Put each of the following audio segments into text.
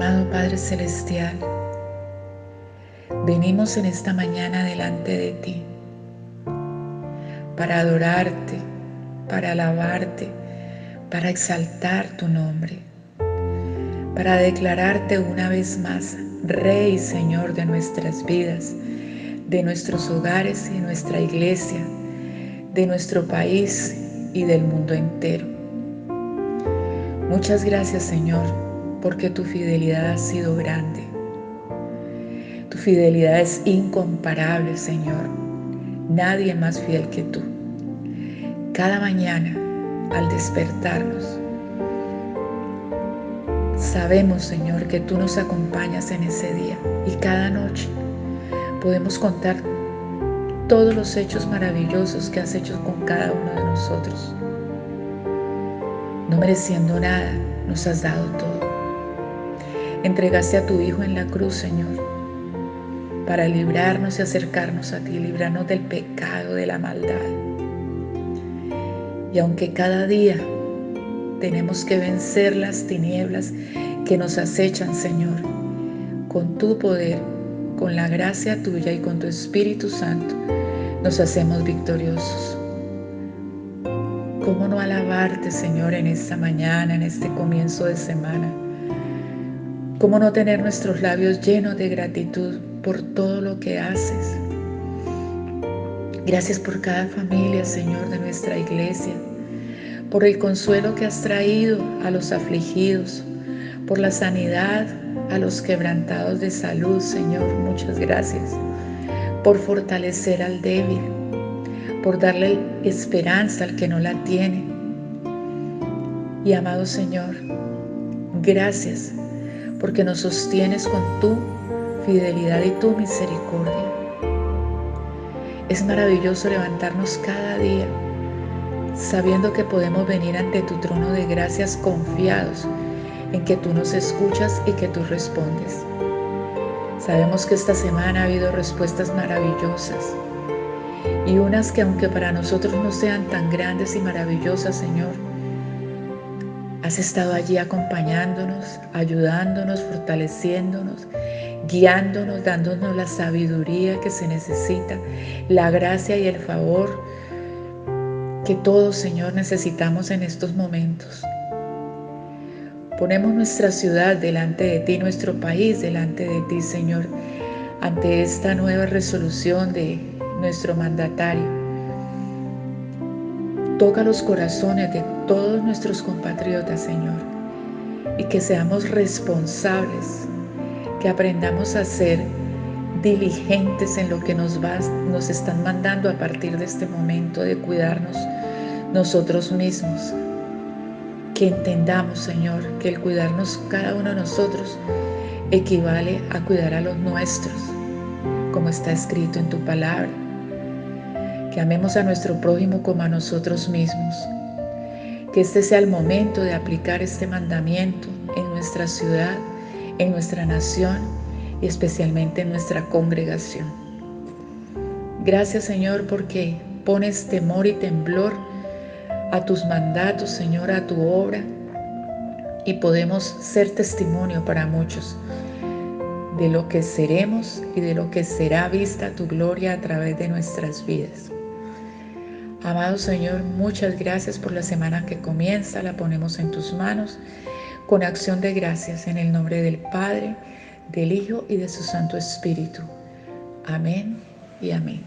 Amado Padre Celestial, venimos en esta mañana delante de ti para adorarte, para alabarte, para exaltar tu nombre, para declararte una vez más Rey y Señor de nuestras vidas, de nuestros hogares y nuestra iglesia, de nuestro país y del mundo entero. Muchas gracias, Señor, porque tu fidelidad ha sido grande. Tu fidelidad es incomparable, Señor. Nadie más fiel que tú. Cada mañana, al despertarnos, sabemos, Señor, que tú nos acompañas en ese día. Y cada noche podemos contar todos los hechos maravillosos que has hecho con cada uno de nosotros. No mereciendo nada, nos has dado todo. Entregaste a tu Hijo en la cruz, Señor, para librarnos y acercarnos a ti, librarnos del pecado, de la maldad. Y aunque cada día tenemos que vencer las tinieblas que nos acechan, Señor, con tu poder, con la gracia tuya y con tu Espíritu Santo, nos hacemos victoriosos. ¿Cómo no alabarte, Señor, en esta mañana, en este comienzo de semana? ¿Cómo no tener nuestros labios llenos de gratitud por todo lo que haces? Gracias por cada familia, Señor, de nuestra iglesia, por el consuelo que has traído a los afligidos, por la sanidad a los quebrantados de salud, Señor. Muchas gracias por fortalecer al débil, por darle esperanza al que no la tiene. Y amado Señor, gracias porque nos sostienes con tu fidelidad y tu misericordia. Es maravilloso levantarnos cada día sabiendo que podemos venir ante tu trono de gracias confiados en que tú nos escuchas y que tú respondes. Sabemos que esta semana ha habido respuestas maravillosas y unas que, aunque para nosotros no sean tan grandes y maravillosas, Señor, has estado allí acompañándonos, ayudándonos, fortaleciéndonos, guiándonos, dándonos la sabiduría que se necesita, la gracia y el favor que todos, Señor, necesitamos en estos momentos. Ponemos nuestra ciudad delante de ti, nuestro país delante de ti, Señor, ante esta nueva resolución de nuestro mandatario. Toca los corazones de todos nuestros compatriotas, Señor, y que seamos responsables, que aprendamos a ser diligentes en lo que nos están mandando a partir de este momento de cuidarnos nosotros mismos. Que entendamos, Señor, que el cuidarnos cada uno de nosotros equivale a cuidar a los nuestros, como está escrito en tu palabra. Que amemos a nuestro prójimo como a nosotros mismos. Que este sea el momento de aplicar este mandamiento en nuestra ciudad, en nuestra nación y especialmente en nuestra congregación. Gracias, Señor, porque pones temor y temblor a tus mandatos, Señor, a tu obra, y podemos ser testimonio para muchos de lo que seremos y de lo que será vista tu gloria a través de nuestras vidas. Amado Señor, muchas gracias por la semana que comienza, la ponemos en tus manos con acción de gracias en el nombre del Padre, del Hijo y de su Santo Espíritu. Amén y amén.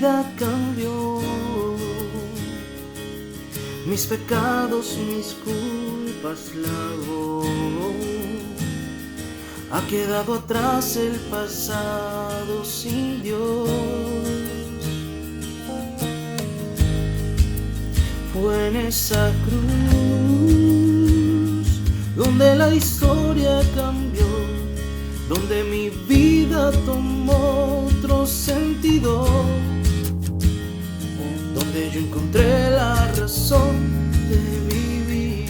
vida cambió. Mis pecados, mis culpas lavó. Ha quedado atrás el pasado sin Dios. Fue en esa cruz donde la historia cambió, donde mi vida tomó otro sentido, donde yo encontré la razón de vivir.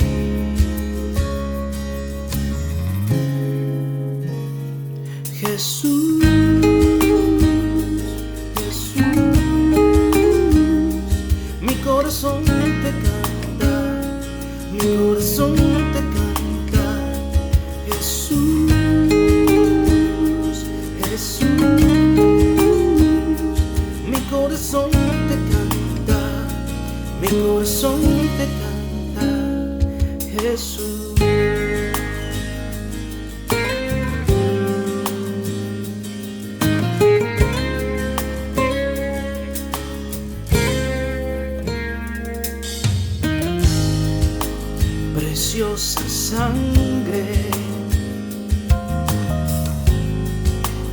Jesús, Jesús, mi corazón te canta, mi corazón te canta. Jesús, Jesús, mi corazón te canta, mi corazón te canta. Jesús. Preciosa sangre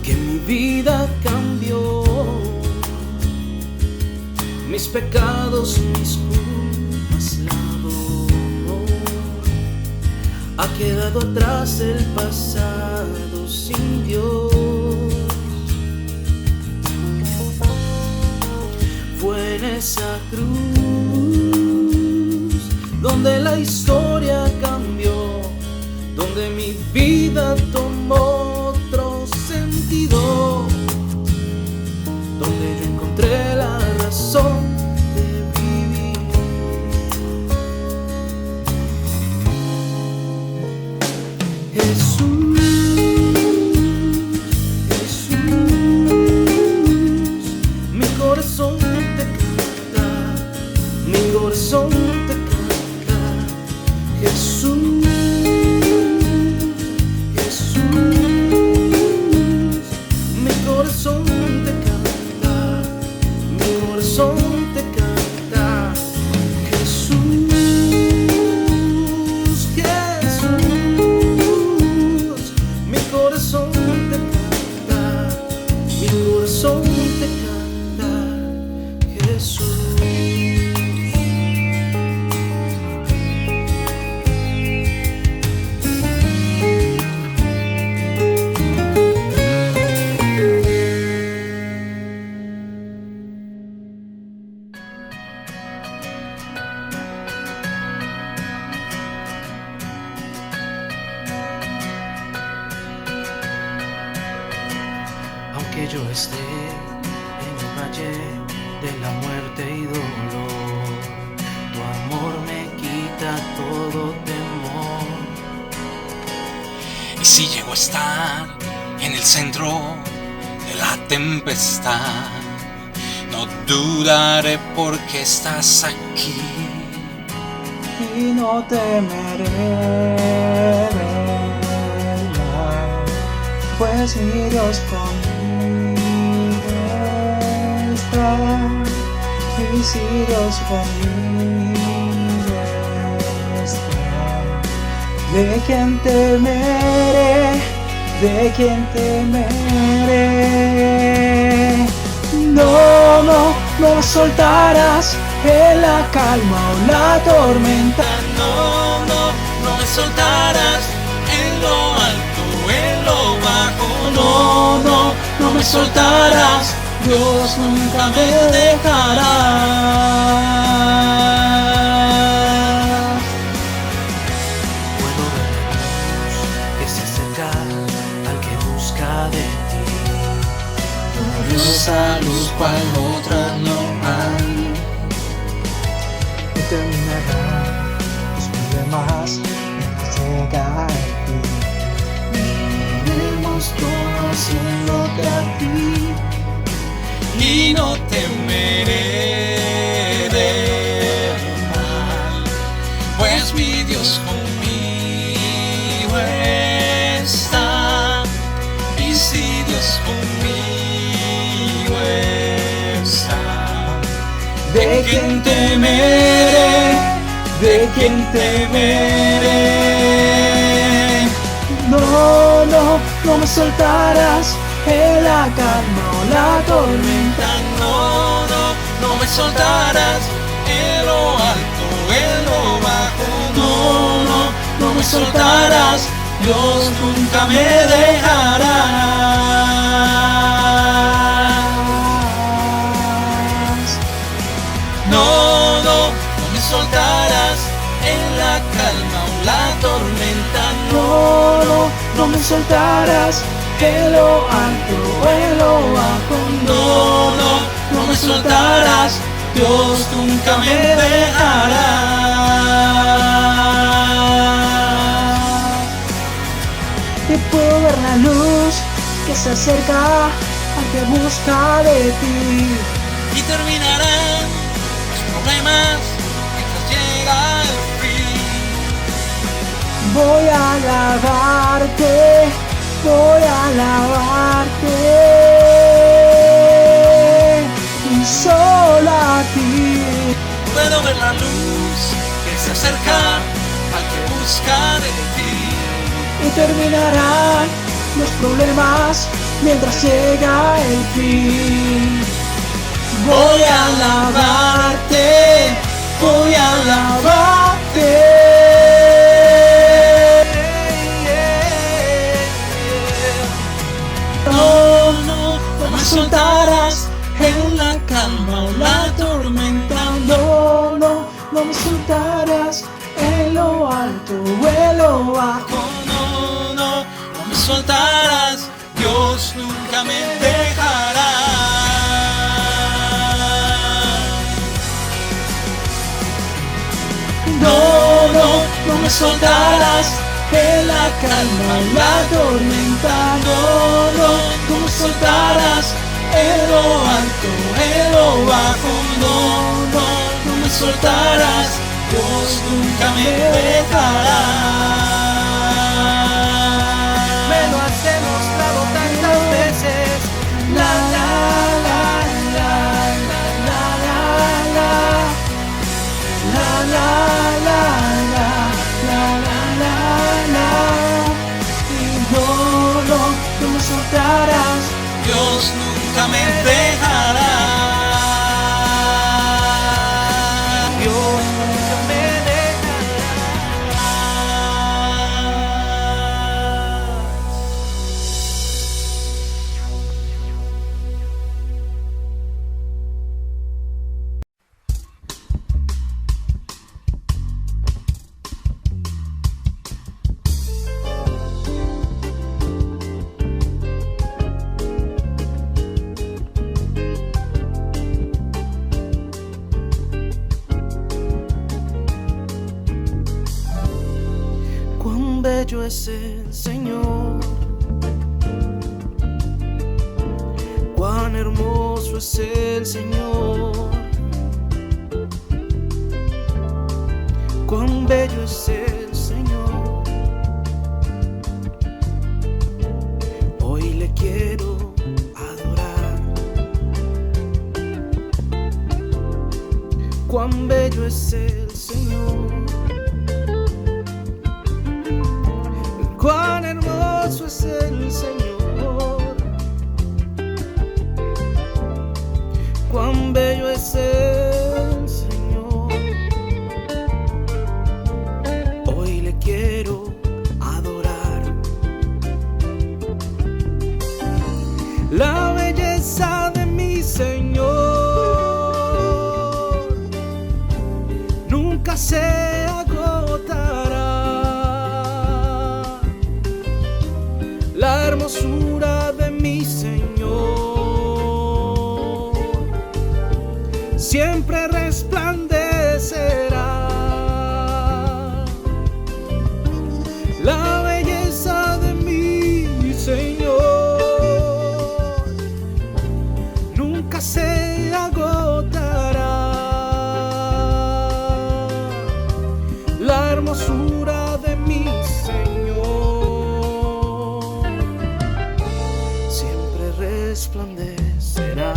que mi vida cambió, mis pecados, mis culpas lavó. Ha quedado atrás el pasado sin Dios. Fue en esa cruz donde la historia cambió, donde mi vida tomó otro sentido, donde yo encontré la razón de vivir. Jesús, Jesús, mi corazón te canta, mi corazón te canta. Jesús, Jesús, mi corazón te canta, mi corazón te canta. Jesús, Jesús, mi corazón te canta, mi corazón te canta. Jesús. Aunque yo esté en el valle de la muerte y dolor, tu amor me quita todo temor. Y si llego a estar en el centro de la tempestad, no dudaré porque estás aquí. Y no temeré el mal, pues mi Dios conmigo está. Y si Dios conmigo está, ¿de quién temeré? ¿De quién temeré? No, no, no me soltarás en la calma o la tormenta. No, no, no me soltarás en lo alto, en lo bajo. No, no, no me soltarás, Dios nunca me dejará. Puedo ver la luz que se acerca al que busca de ti. Gloriosa luz cual otra no hay. Y terminará tus problemas mientras llega a ti. Miremos todo haciéndote a ti. Y no temeré del mal, pues mi Dios conmigo está. Y si Dios conmigo está, ¿De quién temeré? ¿De quién temeré? No, no, no me soltarás en la calma o la tormenta. No, no, no me soltarás en lo alto, en lo bajo. No, no, no me soltarás. Dios nunca me dejarás. No, no, no me soltarás en la calma o la tormenta. No, no, no me soltarás en lo alto o en lo bajo. No, no, no me soltarás. Dios nunca me dejará. Y puedo ver la luz que se acerca al que busca de ti. Y terminarán los problemas mientras llega el fin. Voy a alabarte, voy a alabarte, y solo a ti. Puedo ver la luz que se acerca al que busca de ti. Y terminarán los problemas mientras llega el fin. Voy a alabarte, voy a alabarte. No, no, no me soltarás en la calma o la tormenta. No, no, no me soltarás en lo alto o en lo bajo. No, no, no me soltarás. Dios nunca me dejará. No, no, no me soltarás en la calma o la tormenta. No, no, no me soltarás en lo alto, en lo bajo. No, no, no me soltarás. Dios nunca me dejará. Me lo has demostrado tantas veces. La la la la la la la la la la la la la. Y no, no, no me soltarás. Dios nunca me dejará. Dios nunca me dejará. Cuán bello es el Señor, cuán hermoso es el Señor, cuán bello es el Señor. Hoy le quiero adorar. Cuán bello es el Señor. Cuán hermoso es el Señor, cuán bello es el Señor. Hoy le quiero adorar. La belleza de mi Señor nunca se agotará. La hermosura de mi Señor siempre resplandecerá. La belleza de mi Señor nunca se agotará. La hermosura de mi Señor siempre resplandecerá.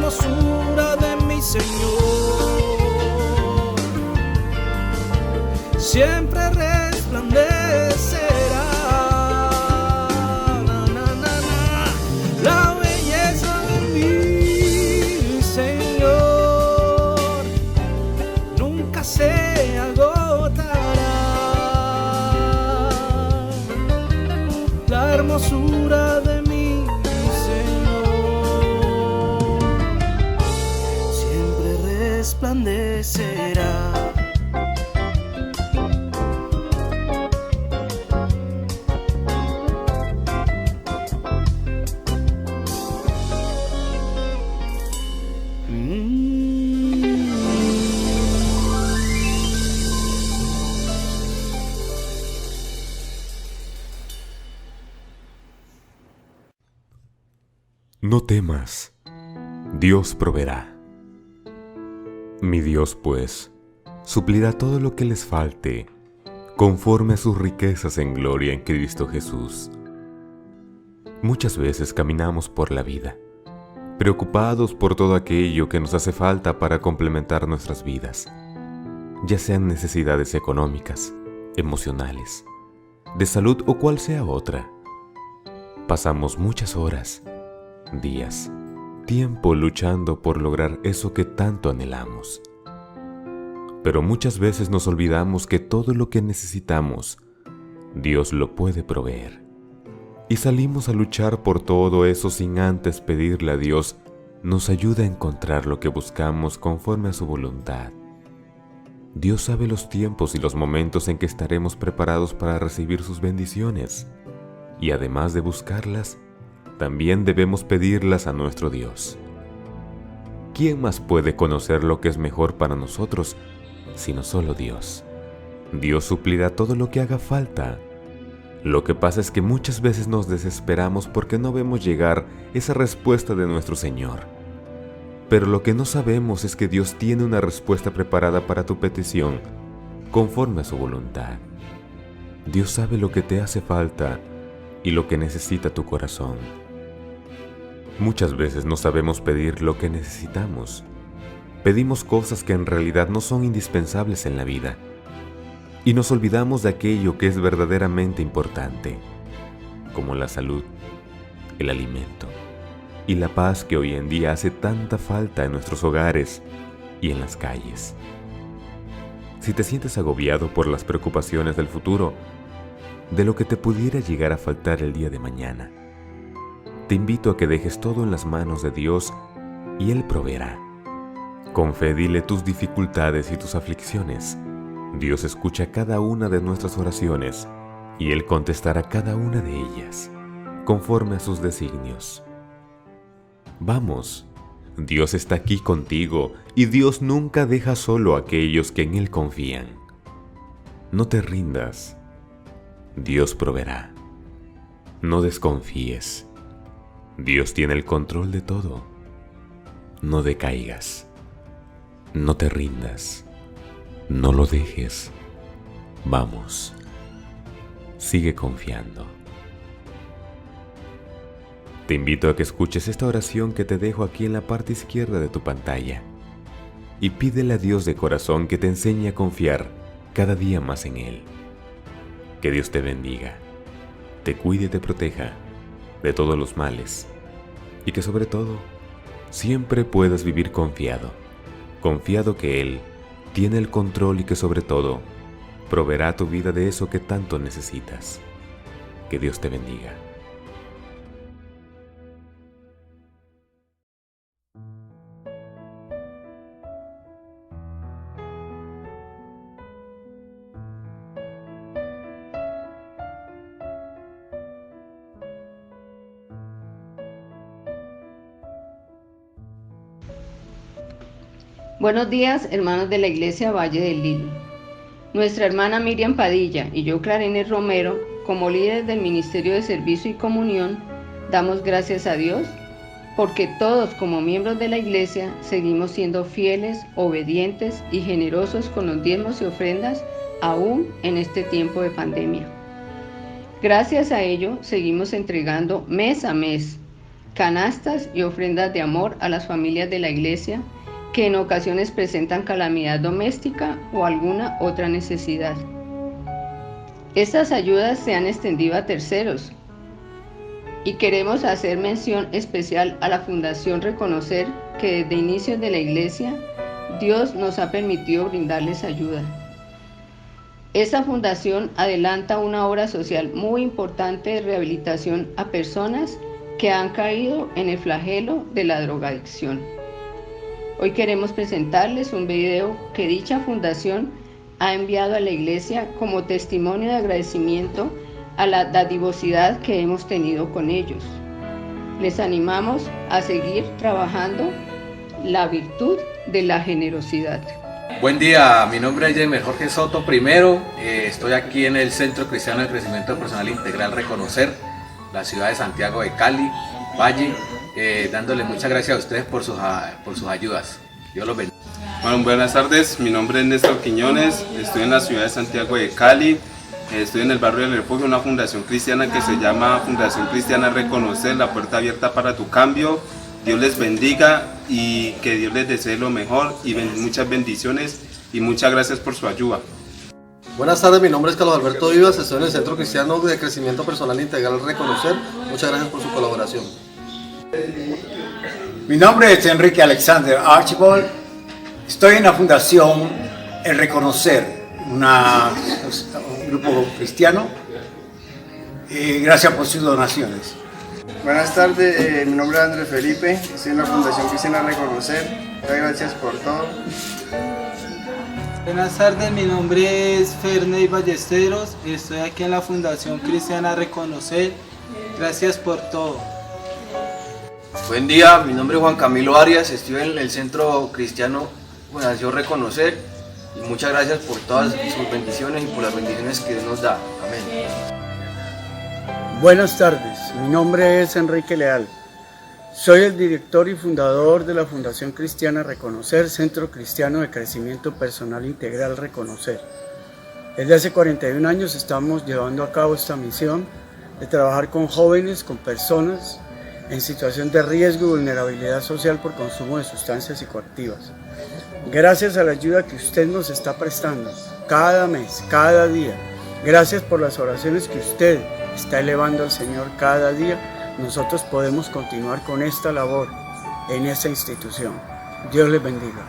hermosura de mi Señor siempre resplandecerá. La belleza de mi Señor nunca se agotará. La hermosura de mi Señor siempre resplandecerá. No temas, Dios proveerá. Mi Dios, pues, suplirá todo lo que les falte, conforme a sus riquezas en gloria en Cristo Jesús. Muchas veces caminamos por la vida, preocupados por todo aquello que nos hace falta para complementar nuestras vidas, ya sean necesidades económicas, emocionales, de salud o cual sea otra. Pasamos muchas horas, días, tiempo luchando por lograr eso que tanto anhelamos. Pero muchas veces nos olvidamos que todo lo que necesitamos, Dios lo puede proveer. Y salimos a luchar por todo eso sin antes pedirle a Dios nos ayude a encontrar lo que buscamos conforme a su voluntad. Dios sabe los tiempos y los momentos en que estaremos preparados para recibir sus bendiciones. Y además de buscarlas, también debemos pedirlas a nuestro Dios. ¿Quién más puede conocer lo que es mejor para nosotros, sino solo Dios? Dios suplirá todo lo que haga falta. Lo que pasa es que muchas veces nos desesperamos porque no vemos llegar esa respuesta de nuestro Señor. Pero lo que no sabemos es que Dios tiene una respuesta preparada para tu petición, conforme a su voluntad. Dios sabe lo que te hace falta y lo que necesita tu corazón. Muchas veces no sabemos pedir lo que necesitamos. Pedimos cosas que en realidad no son indispensables en la vida. Y nos olvidamos de aquello que es verdaderamente importante, como la salud, el alimento y la paz que hoy en día hace tanta falta en nuestros hogares y en las calles. Si te sientes agobiado por las preocupaciones del futuro, de lo que te pudiera llegar a faltar el día de mañana, te invito a que dejes todo en las manos de Dios y Él proveerá. Con fe dile tus dificultades y tus aflicciones. Dios escucha cada una de nuestras oraciones y Él contestará cada una de ellas, conforme a sus designios. Vamos, Dios está aquí contigo y Dios nunca deja solo a aquellos que en Él confían. No te rindas, Dios proveerá. No desconfíes, Dios tiene el control de todo. No decaigas, no te rindas, no lo dejes. Vamos, sigue confiando. Te invito a que escuches esta oración que te dejo aquí en la parte izquierda de tu pantalla y pídele a Dios de corazón que te enseñe a confiar cada día más en Él. Que Dios te bendiga, te cuide y te proteja de todos los males y que sobre todo siempre puedas vivir confiado que Él tiene el control y que sobre todo proveerá a tu vida de eso que tanto necesitas. Que Dios te bendiga. Buenos días, hermanos de la Iglesia Valle del Lilo. Nuestra hermana Miriam Padilla y yo, Clarines Romero, como líderes del Ministerio de Servicio y Comunión, damos gracias a Dios porque todos como miembros de la Iglesia seguimos siendo fieles, obedientes y generosos con los diezmos y ofrendas aún en este tiempo de pandemia. Gracias a ello seguimos entregando mes a mes canastas y ofrendas de amor a las familias de la iglesia que en ocasiones presentan calamidad doméstica o alguna otra necesidad. Estas ayudas se han extendido a terceros y queremos hacer mención especial a la Fundación Reconocer, que desde inicios de la iglesia Dios nos ha permitido brindarles ayuda. Esta fundación adelanta una obra social muy importante de rehabilitación a personas que han caído en el flagelo de la drogadicción. Hoy queremos presentarles un video que dicha fundación ha enviado a la iglesia como testimonio de agradecimiento a la dadivosidad que hemos tenido con ellos. Les animamos a seguir trabajando la virtud de la generosidad. Buen día, mi nombre es Jaime Jorge Soto. Primero, estoy aquí en el Centro Cristiano de Crecimiento Personal Integral Reconocer, la ciudad de Santiago de Cali, Valle, dándole muchas gracias a ustedes por sus ayudas. Dios los bendiga. Bueno, buenas tardes, mi nombre es Néstor Quiñones, estoy en la ciudad de Santiago de Cali, estoy en el barrio del Refugio, una fundación cristiana que se llama Fundación Cristiana Reconocer, la puerta abierta para tu cambio. Dios les bendiga y que Dios les desee lo mejor y muchas bendiciones y muchas gracias por su ayuda. Buenas tardes, mi nombre es Carlos Alberto Vivas, estoy en el Centro Cristiano de Crecimiento Personal Integral Reconocer. Muchas gracias por su colaboración. Mi nombre es Enrique Alexander Archibald, estoy en la Fundación El Reconocer, un grupo cristiano. Gracias por sus donaciones. Buenas tardes, mi nombre es Andrés Felipe, estoy en la Fundación Cristiana Reconocer. Muchas gracias por todo. Buenas tardes, mi nombre es Ferney Ballesteros, estoy aquí en la Fundación Cristiana Reconocer. Gracias por todo. Buen día, mi nombre es Juan Camilo Arias, estoy en el Centro Cristiano Fundación Reconocer y muchas gracias por todas sus bendiciones y por las bendiciones que Dios nos da. Amén. Buenas tardes, mi nombre es Enrique Leal. Soy el director y fundador de la Fundación Cristiana Reconocer, Centro Cristiano de Crecimiento Personal Integral Reconocer. Desde hace 41 años estamos llevando a cabo esta misión de trabajar con jóvenes, con personas en situación de riesgo y vulnerabilidad social por consumo de sustancias psicoactivas. Gracias a la ayuda que usted nos está prestando cada mes, cada día, gracias por las oraciones que usted está elevando al Señor cada día, nosotros podemos continuar con esta labor en esta institución. Dios les bendiga.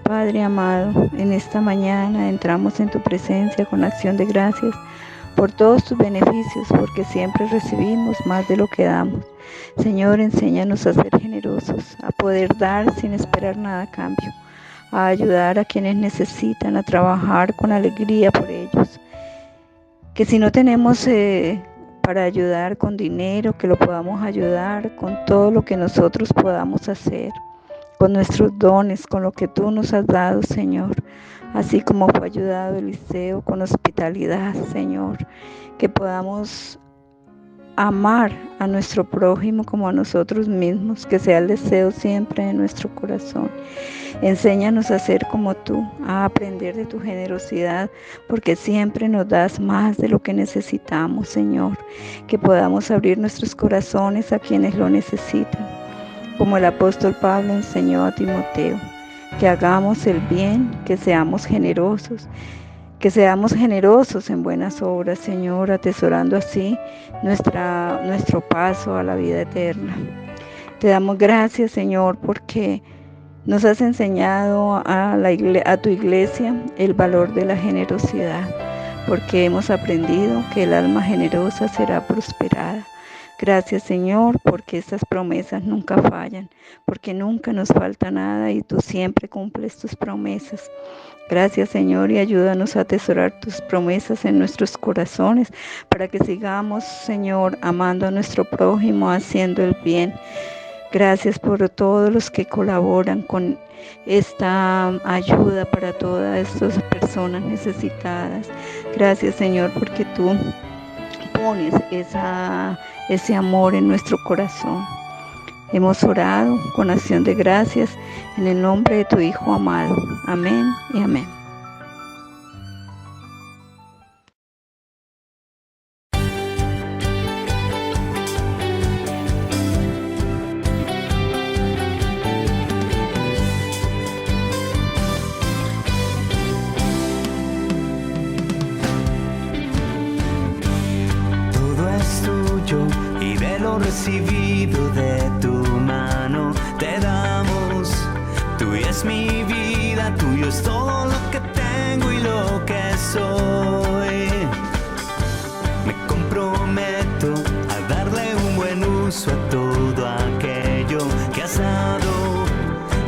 Padre amado, en esta mañana entramos en tu presencia con acción de gracias por todos tus beneficios, porque siempre recibimos más de lo que damos. Señor, enséñanos a ser generosos, a poder dar sin esperar nada a cambio, a ayudar a quienes necesitan, a trabajar con alegría por ellos. Que si no tenemos para ayudar con dinero, que lo podamos ayudar con todo lo que nosotros podamos hacer, con nuestros dones, con lo que tú nos has dado, Señor. Así como fue ayudado Eliseo con hospitalidad, Señor. Que podamos amar a nuestro prójimo como a nosotros mismos, que sea el deseo siempre de nuestro corazón. Enséñanos a ser como tú, a aprender de tu generosidad, porque siempre nos das más de lo que necesitamos, Señor. Que podamos abrir nuestros corazones a quienes lo necesitan, como el apóstol Pablo enseñó a Timoteo. Que hagamos el bien, que seamos generosos en buenas obras, Señor, atesorando así nuestro paso a la vida eterna. Te damos gracias, Señor, porque nos has enseñado a tu iglesia el valor de la generosidad, porque hemos aprendido que el alma generosa será prosperada. Gracias, Señor, porque estas promesas nunca fallan, porque nunca nos falta nada y tú siempre cumples tus promesas. Gracias, Señor, y ayúdanos a atesorar tus promesas en nuestros corazones para que sigamos, Señor, amando a nuestro prójimo, haciendo el bien. Gracias por todos los que colaboran con esta ayuda para todas estas personas necesitadas. Gracias, Señor, porque tú pones ese amor en nuestro corazón. Hemos orado con acción de gracias en el nombre de tu Hijo amado. Amén y amén. recibido de tu mano te damos. Tuya es mi vida, tuyo es todo lo que tengo y lo que soy. Me comprometo a darle un buen uso a todo aquello que has dado.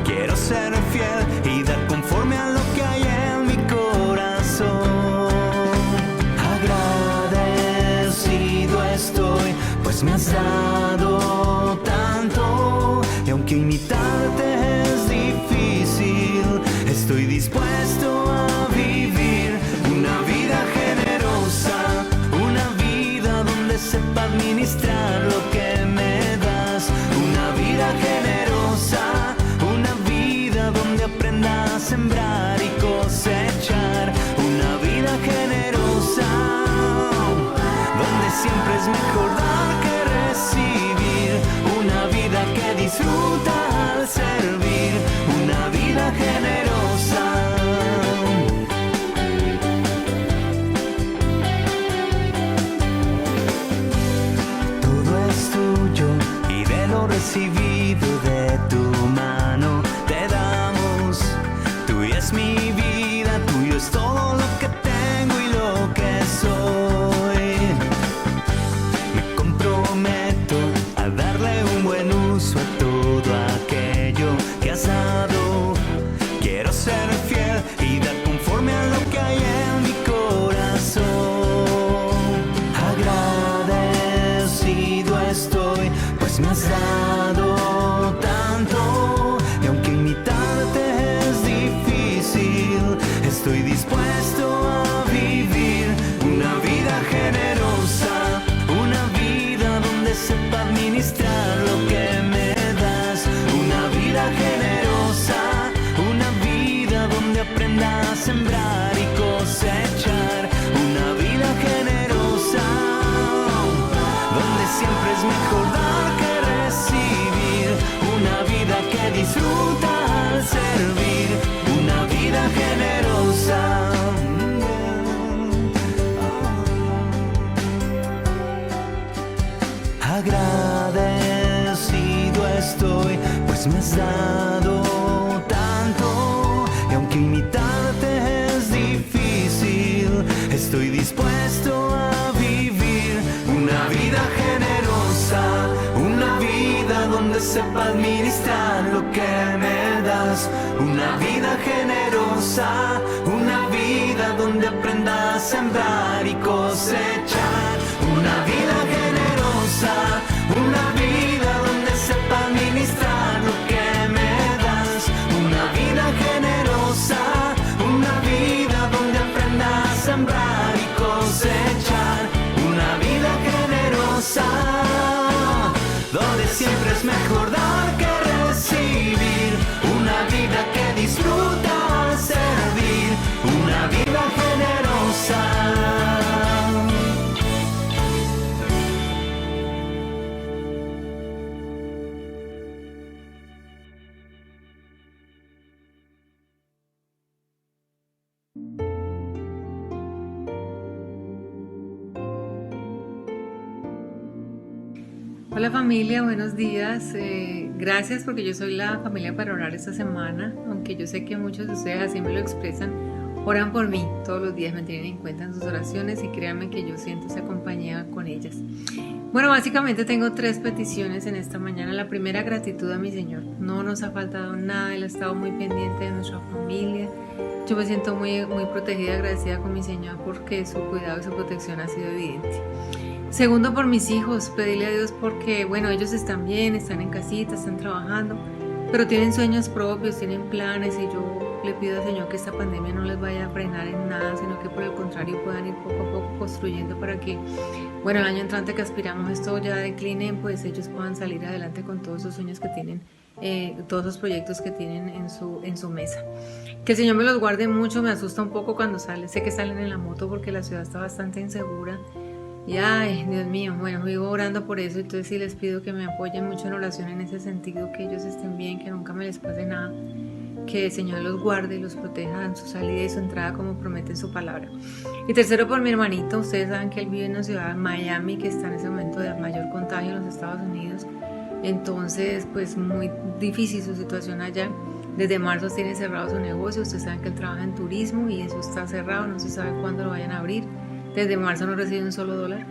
Quiero ser fiel y dar conforme a lo que hay en mi corazón. Agradecido estoy, pues me has dado tanto. Y aunque imitarte es difícil, estoy dispuesto a vivir una vida generosa, una vida donde sepa administrar lo que me das. Una vida generosa, una vida donde aprenda a sembrar y cosechar. Una vida generosa, donde siempre es mejor dar que recibir. Una vida que disfruta al servir. Una vida generosa. Todo es tuyo y de lo recibido de tu mano te damos. Tuya es mi vida, tuyo es todo lo que tengo y lo que soy. Me comprometo a darle un buen uso a todo aquello que has dado. Quiero ser fiel y dar conforme a lo que hay en mi corazón. Agradecido estoy, pues me has dado tanto. Y aunque imitarte es difícil, estoy dispuesto a vivir una vida generosa, una vida donde sepa administrar lo que me das. Una vida generosa, una vida donde aprenda a sembrar y cosechar. Una vida generosa, donde siempre es mejor dar que recibir. Una vida que disfruta al servir. Una vida generosa. Agradecido estoy, pues me has dado tanto. Y aunque imitarte es difícil, estoy dispuesto a vivir una vida generosa, una vida donde sepa administrar lo que me das. Una vida generosa, una vida donde aprenda a sembrar y cosechar. Una vida generosa, una vida donde sepa administrar lo que me das. Una vida generosa, una vida donde aprenda a sembrar y cosechar. Una vida generosa, donde siempre es mejor dar que recibir. Una vida que disfruta al servir. Una vida generosa. Hola familia, buenos días. Gracias porque yo soy la familia para orar esta semana, aunque yo sé que muchos de ustedes así me lo expresan. Oran por mí, todos los días me tienen en cuenta en sus oraciones y créanme que yo siento esa compañía con ellas. Bueno, básicamente tengo 3 peticiones en esta mañana. La primera, gratitud a mi Señor. No nos ha faltado nada, Él ha estado muy pendiente de nuestra familia. Yo me siento muy protegida, agradecida con mi Señor porque su cuidado y su protección ha sido evidente. Segundo, por mis hijos, pedirle a Dios porque, bueno, ellos están bien, están en casita, están trabajando, pero tienen sueños propios, tienen planes y yo le pido al Señor que esta pandemia no les vaya a frenar en nada, sino que por el contrario puedan ir poco a poco construyendo para que, bueno, el año entrante que aspiramos esto ya decline, pues ellos puedan salir adelante con todos esos sueños que tienen, todos los proyectos que tienen en su mesa. Que el Señor me los guarde mucho, me asusta un poco cuando salen, sé que salen en la moto porque la ciudad está bastante insegura. Y ay, Dios mío, bueno, vivo orando por eso, entonces sí les pido que me apoyen mucho en oración en ese sentido, que ellos estén bien, que nunca me les pase nada. que el Señor los guarde y los proteja en su salida y su entrada como promete en su palabra. Y tercero, por mi hermanito. Ustedes saben que él vive en una ciudad de Miami que está en ese momento de mayor contagio en los Estados Unidos. Entonces, pues muy difícil su situación allá. Desde marzo tiene cerrado su negocio. Ustedes saben que él trabaja en turismo y eso está cerrado, no se sabe cuándo lo vayan a abrir. Desde marzo no recibe un solo dólar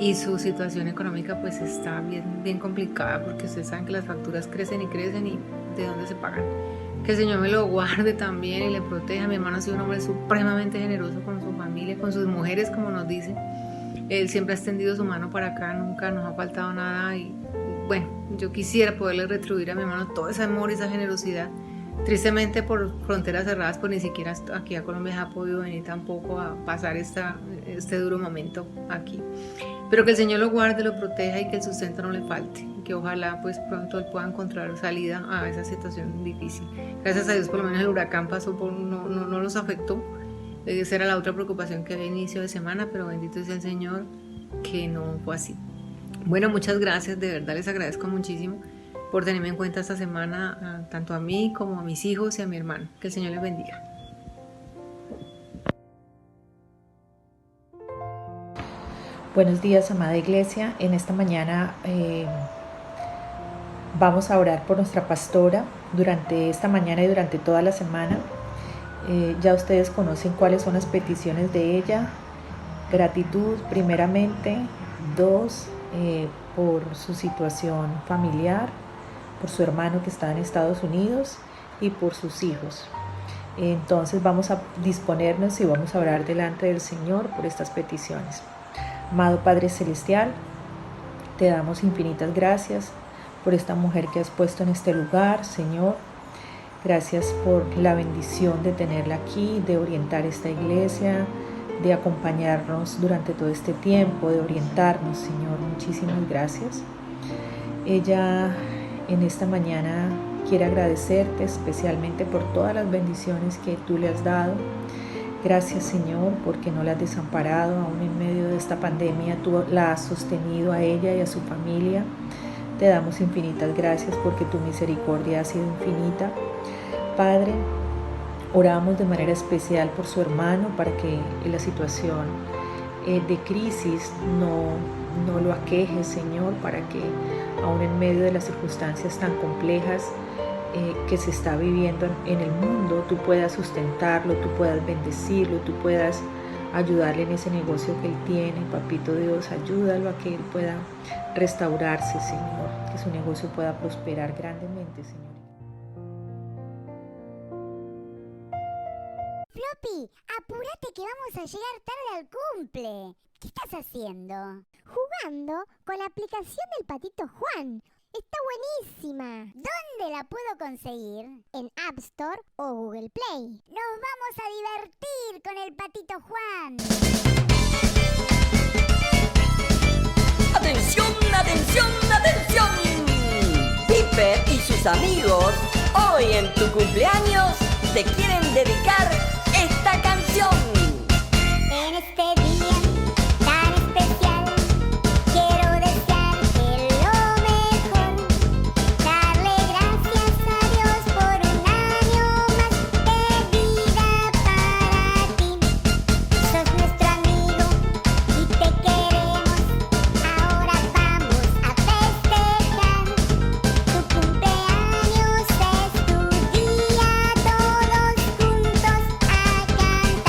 y su situación económica pues está bien complicada, porque ustedes saben que las facturas crecen y crecen y de dónde se pagan. Que el Señor me lo guarde también y le proteja. Mi hermano ha sido un hombre supremamente generoso con su familia, con sus mujeres, como nos dice. Él siempre ha extendido su mano para acá, nunca nos ha faltado nada y bueno, yo quisiera poderle retribuir a mi hermano todo ese amor y esa generosidad. Tristemente, por fronteras cerradas, pues ni siquiera aquí a Colombia ha podido venir tampoco a pasar este duro momento aquí. Pero que el Señor lo guarde, lo proteja y que el sustento no le falte. Y que ojalá pues pronto él pueda encontrar salida a esa situación difícil. Gracias a Dios, por lo menos el huracán pasó, no los afectó. Esa era la otra preocupación que había a inicio de semana, pero bendito sea el Señor que no fue así. Bueno, muchas gracias, de verdad les agradezco muchísimo por tenerme en cuenta esta semana, tanto a mí como a mis hijos y a mi hermano. Que el Señor les bendiga. Buenos días, amada iglesia. En esta mañana vamos a orar por nuestra pastora durante esta mañana y durante toda la semana. Ya ustedes conocen cuáles son las peticiones de ella. Gratitud primeramente. 2, por su situación familiar, por su hermano que está en Estados Unidos y por sus hijos. Entonces vamos a disponernos y vamos a orar delante del Señor por estas peticiones. Amado Padre Celestial, te damos infinitas gracias por esta mujer que has puesto en este lugar, Señor. Gracias por la bendición de tenerla aquí, de orientar esta iglesia, de acompañarnos durante todo este tiempo, de orientarnos, Señor. Muchísimas gracias. Ella en esta mañana quiere agradecerte especialmente por todas las bendiciones que tú le has dado. Gracias, Señor, porque no la has desamparado, aún en medio de esta pandemia. Tú la has sostenido a ella y a su familia. Te damos infinitas gracias porque tu misericordia ha sido infinita. Padre, oramos de manera especial por su hermano para que la situación de crisis no lo aqueje, Señor, para que aún en medio de las circunstancias tan complejas que se está viviendo en el mundo, tú puedas sustentarlo, tú puedas bendecirlo, tú puedas ayudarle en ese negocio que él tiene. Papito Dios, ayúdalo a que él pueda restaurarse, Señor, que su negocio pueda prosperar grandemente, Señor. Floppy, apúrate que vamos a llegar tarde al cumple. ¿Qué estás haciendo? Jugando con la aplicación del Patito Juan. Está buenísima. ¿Dónde la puedo conseguir? En App Store o Google Play. Nos vamos a divertir con el Patito Juan. ¡Atención, atención, atención! Piper y sus amigos, hoy en tu cumpleaños, te quieren dedicar esta canción. En este día tan especial, quiero desearte lo mejor. Darle gracias a Dios por un año más de vida para ti. Sos nuestro amigo y te queremos. Ahora vamos a festejar. Tu cumpleaños es tu día, todos juntos a cantar.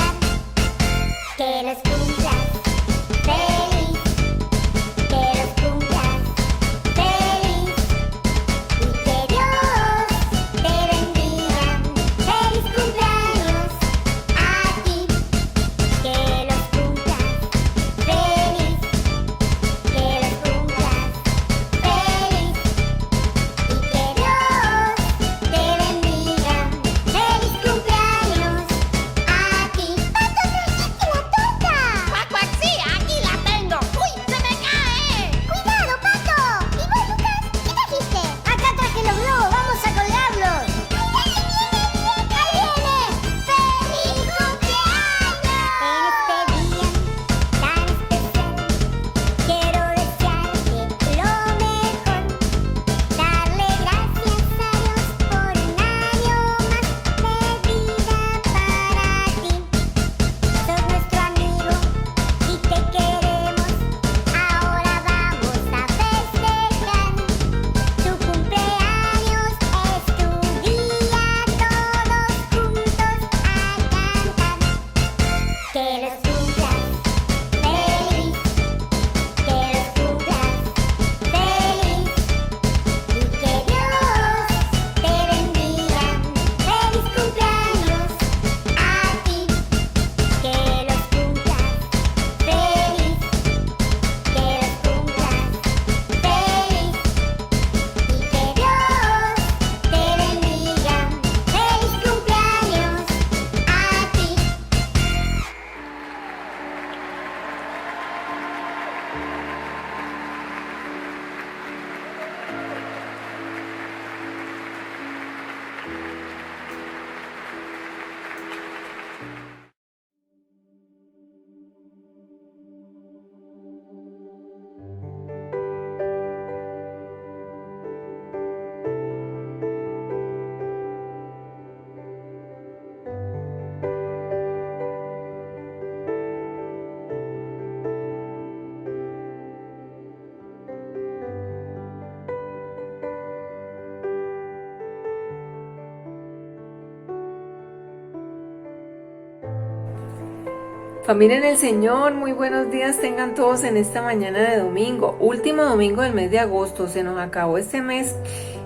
Familia en el Señor, muy buenos días tengan todos en esta mañana de domingo, último domingo del mes de agosto. Se nos acabó este mes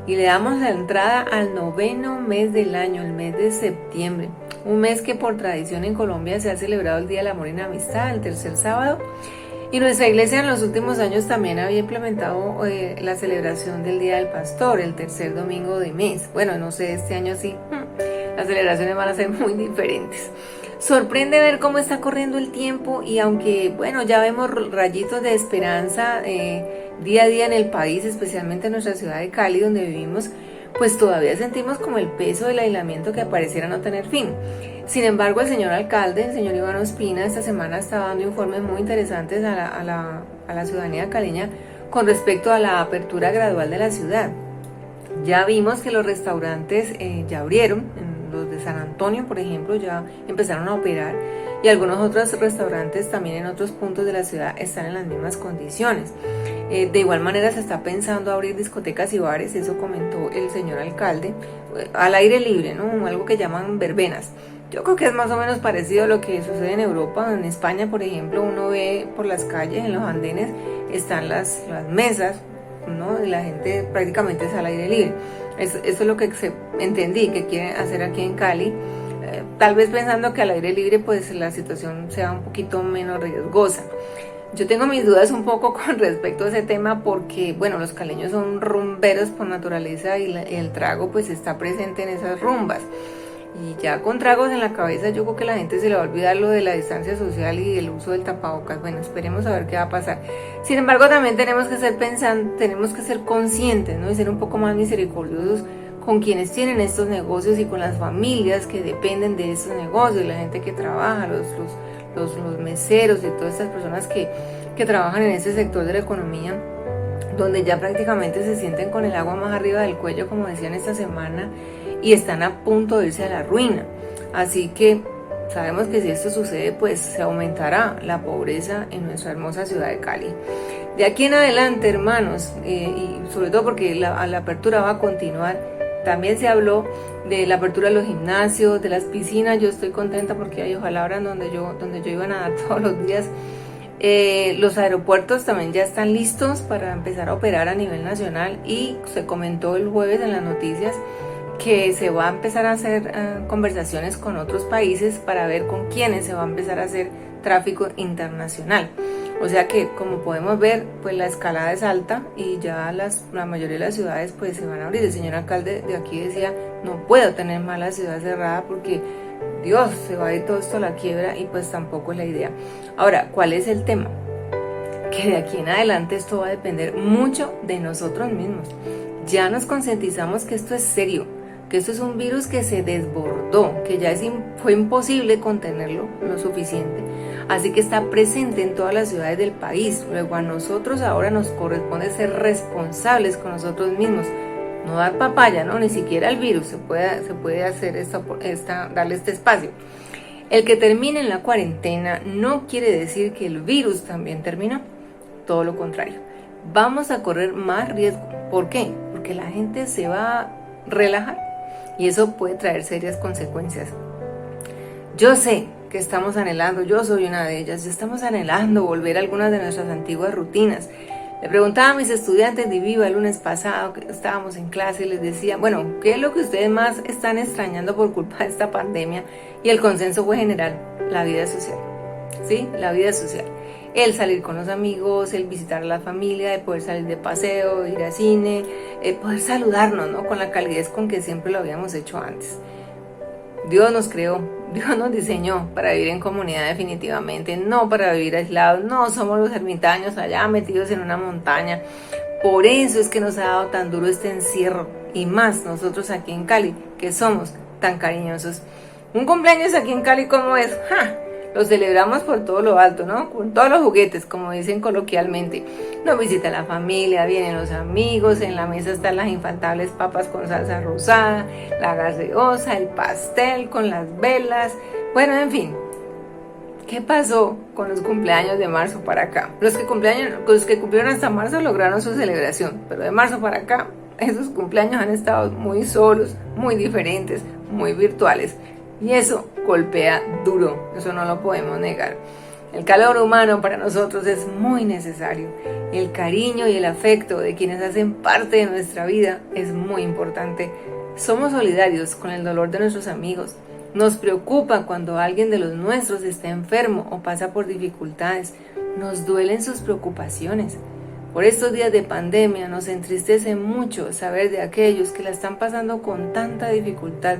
y le damos la entrada al 9º mes del año, el mes de septiembre. Un mes que por tradición en Colombia se ha celebrado el Día del Amor y la Amistad, el tercer sábado. Y nuestra iglesia en los últimos años también había implementado la celebración del Día del Pastor, el tercer domingo de mes. Bueno, no sé, este año sí, las celebraciones van a ser muy diferentes. Sorprende ver cómo está corriendo el tiempo y aunque, bueno, ya vemos rayitos de esperanza día a día en el país, especialmente en nuestra ciudad de Cali, donde vivimos, pues todavía sentimos como el peso del aislamiento que pareciera no tener fin. Sin embargo, el señor alcalde, el señor Iván Ospina, esta semana está dando informes muy interesantes a la ciudadanía caleña con respecto a la apertura gradual de la ciudad. Ya vimos que los restaurantes ya abrieron, los de San Antonio, por ejemplo, ya empezaron a operar y algunos otros restaurantes también en otros puntos de la ciudad están en las mismas condiciones. De igual manera se está pensando abrir discotecas y bares, eso comentó el señor alcalde, al aire libre, ¿no? Algo que llaman verbenas. Yo creo que es más o menos parecido a lo que sucede en Europa. En España, por ejemplo, uno ve por las calles, en los andenes, están las mesas, ¿no? Y la gente prácticamente es al aire libre. Eso es lo que entendí que quieren hacer aquí en Cali, tal vez pensando que al aire libre pues la situación sea un poquito menos riesgosa. Yo tengo mis dudas un poco con respecto a ese tema porque, bueno, los caleños son rumberos por naturaleza y el trago pues está presente en esas rumbas. Y ya con tragos en la cabeza yo creo que la gente se le va a olvidar lo de la distancia social y el uso del tapabocas. Bueno, esperemos a ver qué va a pasar. Sin embargo, también tenemos que ser conscientes, ¿no? Y ser un poco más misericordiosos con quienes tienen estos negocios y con las familias que dependen de estos negocios, la gente que trabaja, los meseros y todas estas personas que trabajan en este sector de la economía, donde ya prácticamente se sienten con el agua más arriba del cuello, como decían esta semana, y están a punto de irse a la ruina. Así que sabemos que si esto sucede, pues se aumentará la pobreza en nuestra hermosa ciudad de Cali. De aquí en adelante, hermanos, y sobre todo porque la apertura va a continuar, también se habló de la apertura de los gimnasios, de las piscinas. Yo estoy contenta porque ojalá abran donde yo iba a nadar todos los días. Los aeropuertos también ya están listos para empezar a operar a nivel nacional y se comentó el jueves en las noticias que se va a empezar a hacer conversaciones con otros países para ver con quiénes se va a empezar a hacer tráfico internacional. O sea que, como podemos ver, pues la escalada es alta y ya la mayoría de las ciudades pues se van a abrir. El señor alcalde de aquí decía, no puedo tener más la ciudad cerrada porque Dios, se va a ir todo esto a la quiebra y pues tampoco es la idea. Ahora, ¿cuál es el tema? Que de aquí en adelante esto va a depender mucho de nosotros mismos. Ya nos concientizamos que esto es serio, que esto es un virus que se desbordó, que ya fue imposible contenerlo lo suficiente. Así que está presente en todas las ciudades del país. Luego a nosotros ahora nos corresponde ser responsables con nosotros mismos. No dar papaya, ¿no? Ni siquiera el virus se puede hacer darle este espacio. El que termine en la cuarentena no quiere decir que el virus también terminó. Todo lo contrario. Vamos a correr más riesgo. ¿Por qué? Porque la gente se va a relajar y eso puede traer serias consecuencias. Yo sé que estamos anhelando, yo soy una de ellas, estamos anhelando volver a algunas de nuestras antiguas rutinas. Le preguntaba a mis estudiantes de Viva el lunes pasado, que estábamos en clase, y les decía, bueno, ¿qué es lo que ustedes más están extrañando por culpa de esta pandemia? Y el consenso fue general, la vida social, ¿sí? La vida social. El salir con los amigos, el visitar a la familia, el poder salir de paseo, ir al cine, el poder saludarnos, ¿no? Con la calidez con que siempre lo habíamos hecho antes. Dios nos creó, Dios nos diseñó para vivir en comunidad definitivamente, no para vivir aislados, no somos los ermitaños allá metidos en una montaña. Por eso es que nos ha dado tan duro este encierro y más nosotros aquí en Cali, que somos tan cariñosos. Un cumpleaños aquí en Cali, ¿cómo es? ¡Ja! Lo celebramos por todo lo alto, ¿no? Con todos los juguetes, como dicen coloquialmente. Nos visita la familia, vienen los amigos, en la mesa están las infaltables papas con salsa rosada, la gaseosa, el pastel con las velas. Bueno, en fin. ¿Qué pasó con los cumpleaños de marzo para acá? Los que cumplieron hasta marzo lograron su celebración, pero de marzo para acá, esos cumpleaños han estado muy solos, muy diferentes, muy virtuales. Y eso golpea duro, eso no lo podemos negar. El calor humano para nosotros es muy necesario. El cariño y el afecto de quienes hacen parte de nuestra vida es muy importante. Somos solidarios con el dolor de nuestros amigos. Nos preocupa cuando alguien de los nuestros está enfermo o pasa por dificultades. Nos duelen sus preocupaciones. Por estos días de pandemia nos entristece mucho saber de aquellos que la están pasando con tanta dificultad.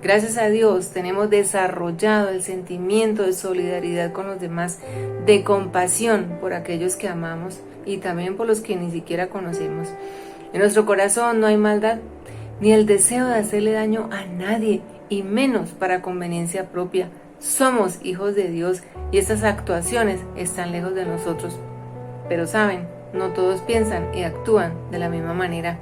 Gracias a Dios tenemos desarrollado el sentimiento de solidaridad con los demás, de compasión por aquellos que amamos y también por los que ni siquiera conocemos. En nuestro corazón no hay maldad, ni el deseo de hacerle daño a nadie, y menos para conveniencia propia. Somos hijos de Dios y estas actuaciones están lejos de nosotros. Pero saben, no todos piensan y actúan de la misma manera.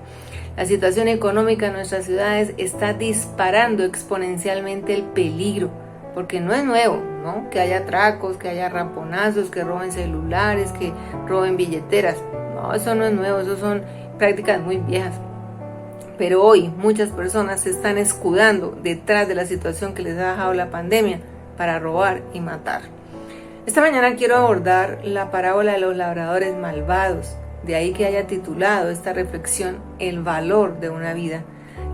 La situación económica en nuestras ciudades está disparando exponencialmente el peligro, porque no es nuevo, ¿no? Que haya atracos, que haya ramponazos, que roben celulares, que roben billeteras. No, eso no es nuevo, eso son prácticas muy viejas. Pero hoy muchas personas se están escudando detrás de la situación que les ha dejado la pandemia para robar y matar. Esta mañana quiero abordar la parábola de los labradores malvados. De ahí que haya titulado esta reflexión El valor de una vida,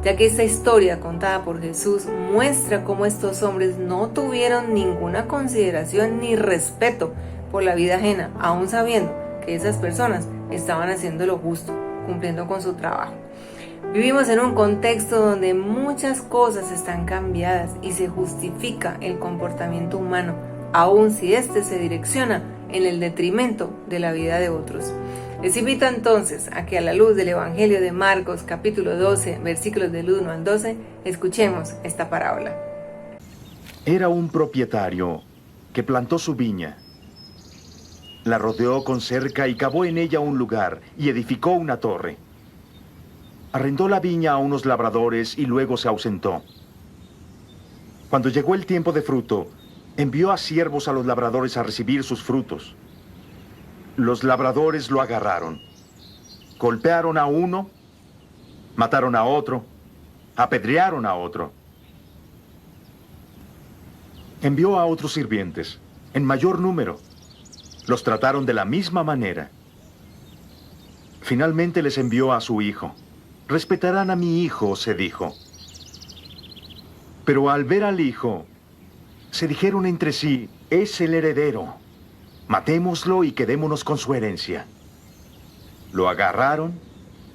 ya que esta historia contada por Jesús muestra cómo estos hombres no tuvieron ninguna consideración ni respeto por la vida ajena, aún sabiendo que esas personas estaban haciendo lo justo, cumpliendo con su trabajo. Vivimos en un contexto donde muchas cosas están cambiadas y se justifica el comportamiento humano, aun si éste se direcciona en el detrimento de la vida de otros. Les invito entonces a que a la luz del Evangelio de Marcos, capítulo 12, versículos del 1 al 12, escuchemos esta parábola. Era un propietario que plantó su viña, la rodeó con cerca y cavó en ella un lugar y edificó una torre. Arrendó la viña a unos labradores y luego se ausentó. Cuando llegó el tiempo de fruto, envió a siervos a los labradores a recibir sus frutos. Los labradores lo agarraron, golpearon a uno, mataron a otro, apedrearon a otro. Envió a otros sirvientes, en mayor número. Los trataron de la misma manera. Finalmente les envió a su hijo. Respetarán a mi hijo, se dijo. Pero al ver al hijo, se dijeron entre sí, es el heredero. Matémoslo y quedémonos con su herencia. Lo agarraron,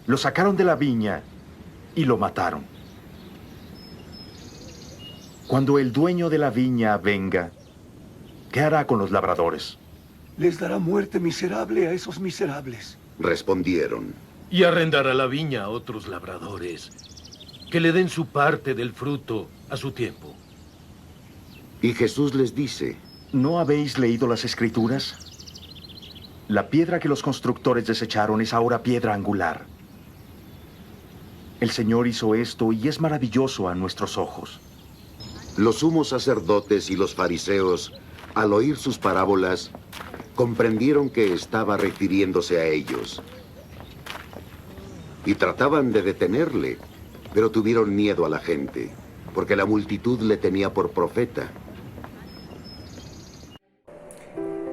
lo sacaron de la viña y lo mataron. Cuando el dueño de la viña venga, ¿qué hará con los labradores? Les dará muerte miserable a esos miserables. Respondieron. Y arrendará la viña a otros labradores, que le den su parte del fruto a su tiempo. Y Jesús les dice, ¿no habéis leído las Escrituras? La piedra que los constructores desecharon es ahora piedra angular. El Señor hizo esto y es maravilloso a nuestros ojos. Los sumos sacerdotes y los fariseos, al oír sus parábolas, comprendieron que estaba refiriéndose a ellos. Y trataban de detenerle, pero tuvieron miedo a la gente, porque la multitud le tenía por profeta.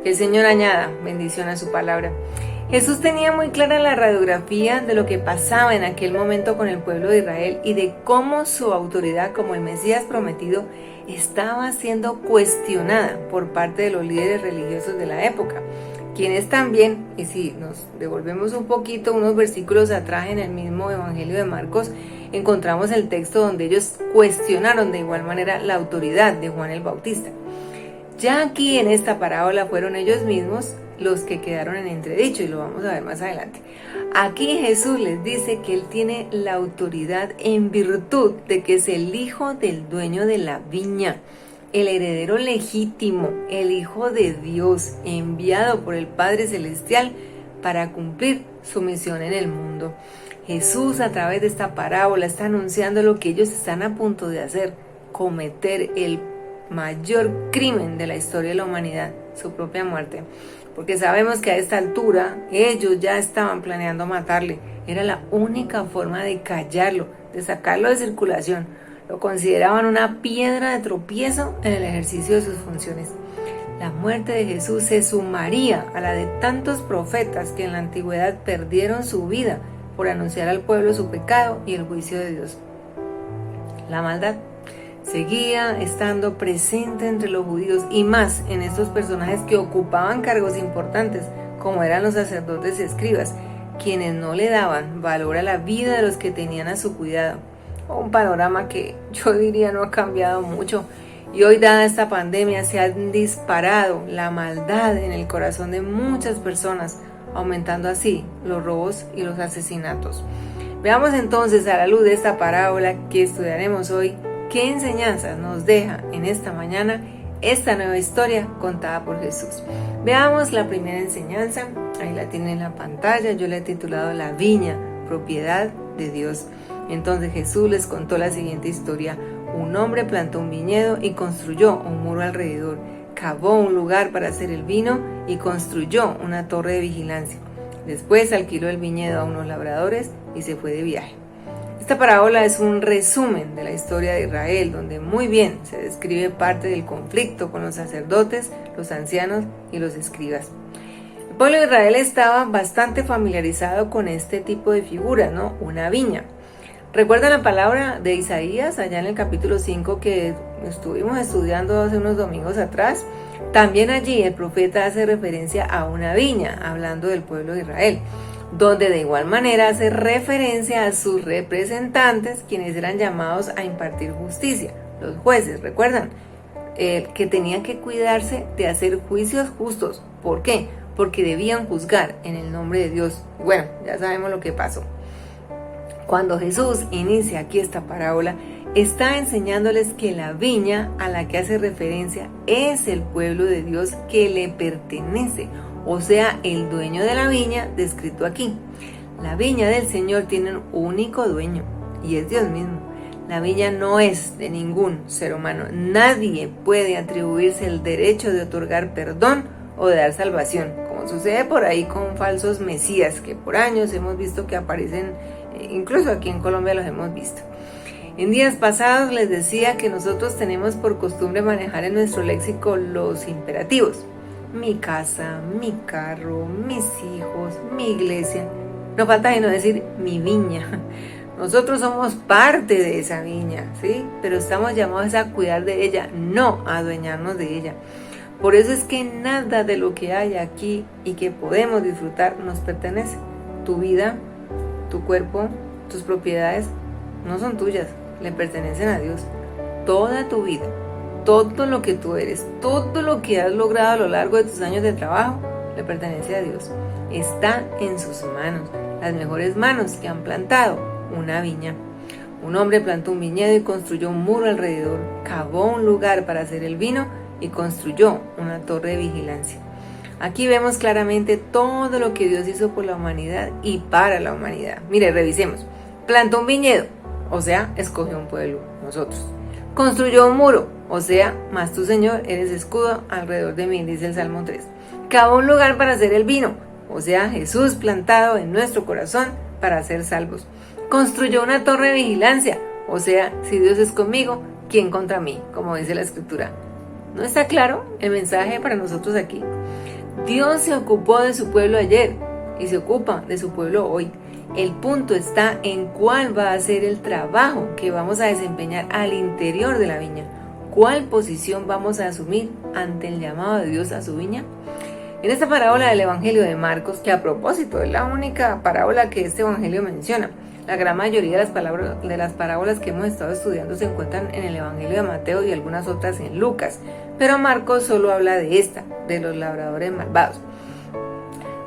Que el Señor añada bendición a su palabra. Jesús tenía muy clara la radiografía de lo que pasaba en aquel momento con el pueblo de Israel y de cómo su autoridad como el Mesías prometido estaba siendo cuestionada por parte de los líderes religiosos de la época, quienes también, y si nos devolvemos un poquito unos versículos atrás en el mismo Evangelio de Marcos, encontramos el texto donde ellos cuestionaron de igual manera la autoridad de Juan el Bautista. Ya aquí en esta parábola fueron ellos mismos los que quedaron en entredicho y lo vamos a ver más adelante. Aquí Jesús les dice que Él tiene la autoridad en virtud de que es el hijo del dueño de la viña, el heredero legítimo, el Hijo de Dios, enviado por el Padre Celestial para cumplir su misión en el mundo. Jesús a través de esta parábola está anunciando lo que ellos están a punto de hacer, cometer el mayor crimen de la historia de la humanidad, su propia muerte. Porque sabemos que a esta altura ellos ya estaban planeando matarle. Era la única forma de callarlo, de sacarlo de circulación. Lo consideraban una piedra de tropiezo en el ejercicio de sus funciones. La muerte de Jesús se sumaría a la de tantos profetas que en la antigüedad perdieron su vida por anunciar al pueblo su pecado y el juicio de Dios. La maldad seguía estando presente entre los judíos y más en estos personajes que ocupaban cargos importantes, como eran los sacerdotes y escribas, quienes no le daban valor a la vida de los que tenían a su cuidado. Un panorama que yo diría no ha cambiado mucho. Y hoy, dada esta pandemia, se ha disparado la maldad en el corazón de muchas personas, aumentando así los robos y los asesinatos. Veamos entonces, a la luz de esta parábola que estudiaremos hoy, qué enseñanzas nos deja en esta mañana esta nueva historia contada por Jesús. Veamos la primera enseñanza, ahí la tienen en la pantalla, yo la he titulado La viña, propiedad de Dios. Entonces Jesús les contó la siguiente historia. Un hombre plantó un viñedo y construyó un muro alrededor, cavó un lugar para hacer el vino y construyó una torre de vigilancia. Después alquiló el viñedo a unos labradores y se fue de viaje. Esta parábola es un resumen de la historia de Israel, donde muy bien se describe parte del conflicto con los sacerdotes, los ancianos y los escribas. El pueblo de Israel estaba bastante familiarizado con este tipo de figuras, ¿no? Una viña. ¿Recuerdan la palabra de Isaías allá en el capítulo 5 que estuvimos estudiando hace unos domingos atrás? También allí el profeta hace referencia a una viña, hablando del pueblo de Israel, donde de igual manera hace referencia a sus representantes, quienes eran llamados a impartir justicia, los jueces, ¿recuerdan? Que tenían que cuidarse de hacer juicios justos. ¿Por qué? Porque debían juzgar en el nombre de Dios. Bueno, ya sabemos lo que pasó. Cuando Jesús inicia aquí esta parábola, está enseñándoles que la viña a la que hace referencia es el pueblo de Dios que le pertenece, o sea, el dueño de la viña descrito aquí. La viña del Señor tiene un único dueño y es Dios mismo. La viña no es de ningún ser humano. Nadie puede atribuirse el derecho de otorgar perdón o de dar salvación, como sucede por ahí con falsos mesías que por años hemos visto que aparecen, incluso aquí en Colombia los hemos visto. En días pasados les decía que nosotros tenemos por costumbre manejar en nuestro léxico los imperativos. Mi casa, mi carro, mis hijos, mi iglesia. No falta sino decir mi viña. Nosotros somos parte de esa viña, ¿sí? Pero estamos llamados a cuidar de ella, no a adueñarnos de ella. Por eso es que nada de lo que hay aquí y que podemos disfrutar nos pertenece. Tu vida, tu cuerpo, tus propiedades no son tuyas, le pertenecen a Dios. Toda tu vida, todo lo que tú eres, todo lo que has logrado a lo largo de tus años de trabajo, le pertenece a Dios. Está en sus manos, las mejores manos que han plantado una viña. Un hombre plantó un viñedo y construyó un muro alrededor, cavó un lugar para hacer el vino y construyó una torre de vigilancia. Aquí vemos claramente todo lo que Dios hizo por la humanidad y para la humanidad. Mire, revisemos. Plantó un viñedo, o sea, escogió un pueblo, nosotros. Construyó un muro, o sea, más tú, Señor, eres escudo alrededor de mí, dice el Salmo 3. Cavó un lugar para hacer el vino, o sea, Jesús plantado en nuestro corazón para ser salvos. Construyó una torre de vigilancia, o sea, si Dios es conmigo, ¿quién contra mí? Como dice la Escritura. ¿No está claro el mensaje para nosotros aquí? Dios se ocupó de su pueblo ayer y se ocupa de su pueblo hoy. El punto está en cuál va a ser el trabajo que vamos a desempeñar al interior de la viña. ¿Cuál posición vamos a asumir ante el llamado de Dios a su viña? En esta parábola del Evangelio de Marcos, que a propósito es la única parábola que este Evangelio menciona, la gran mayoría de las parábolas que hemos estado estudiando se encuentran en el Evangelio de Mateo y algunas otras en Lucas, pero Marcos solo habla de esta, de los labradores malvados.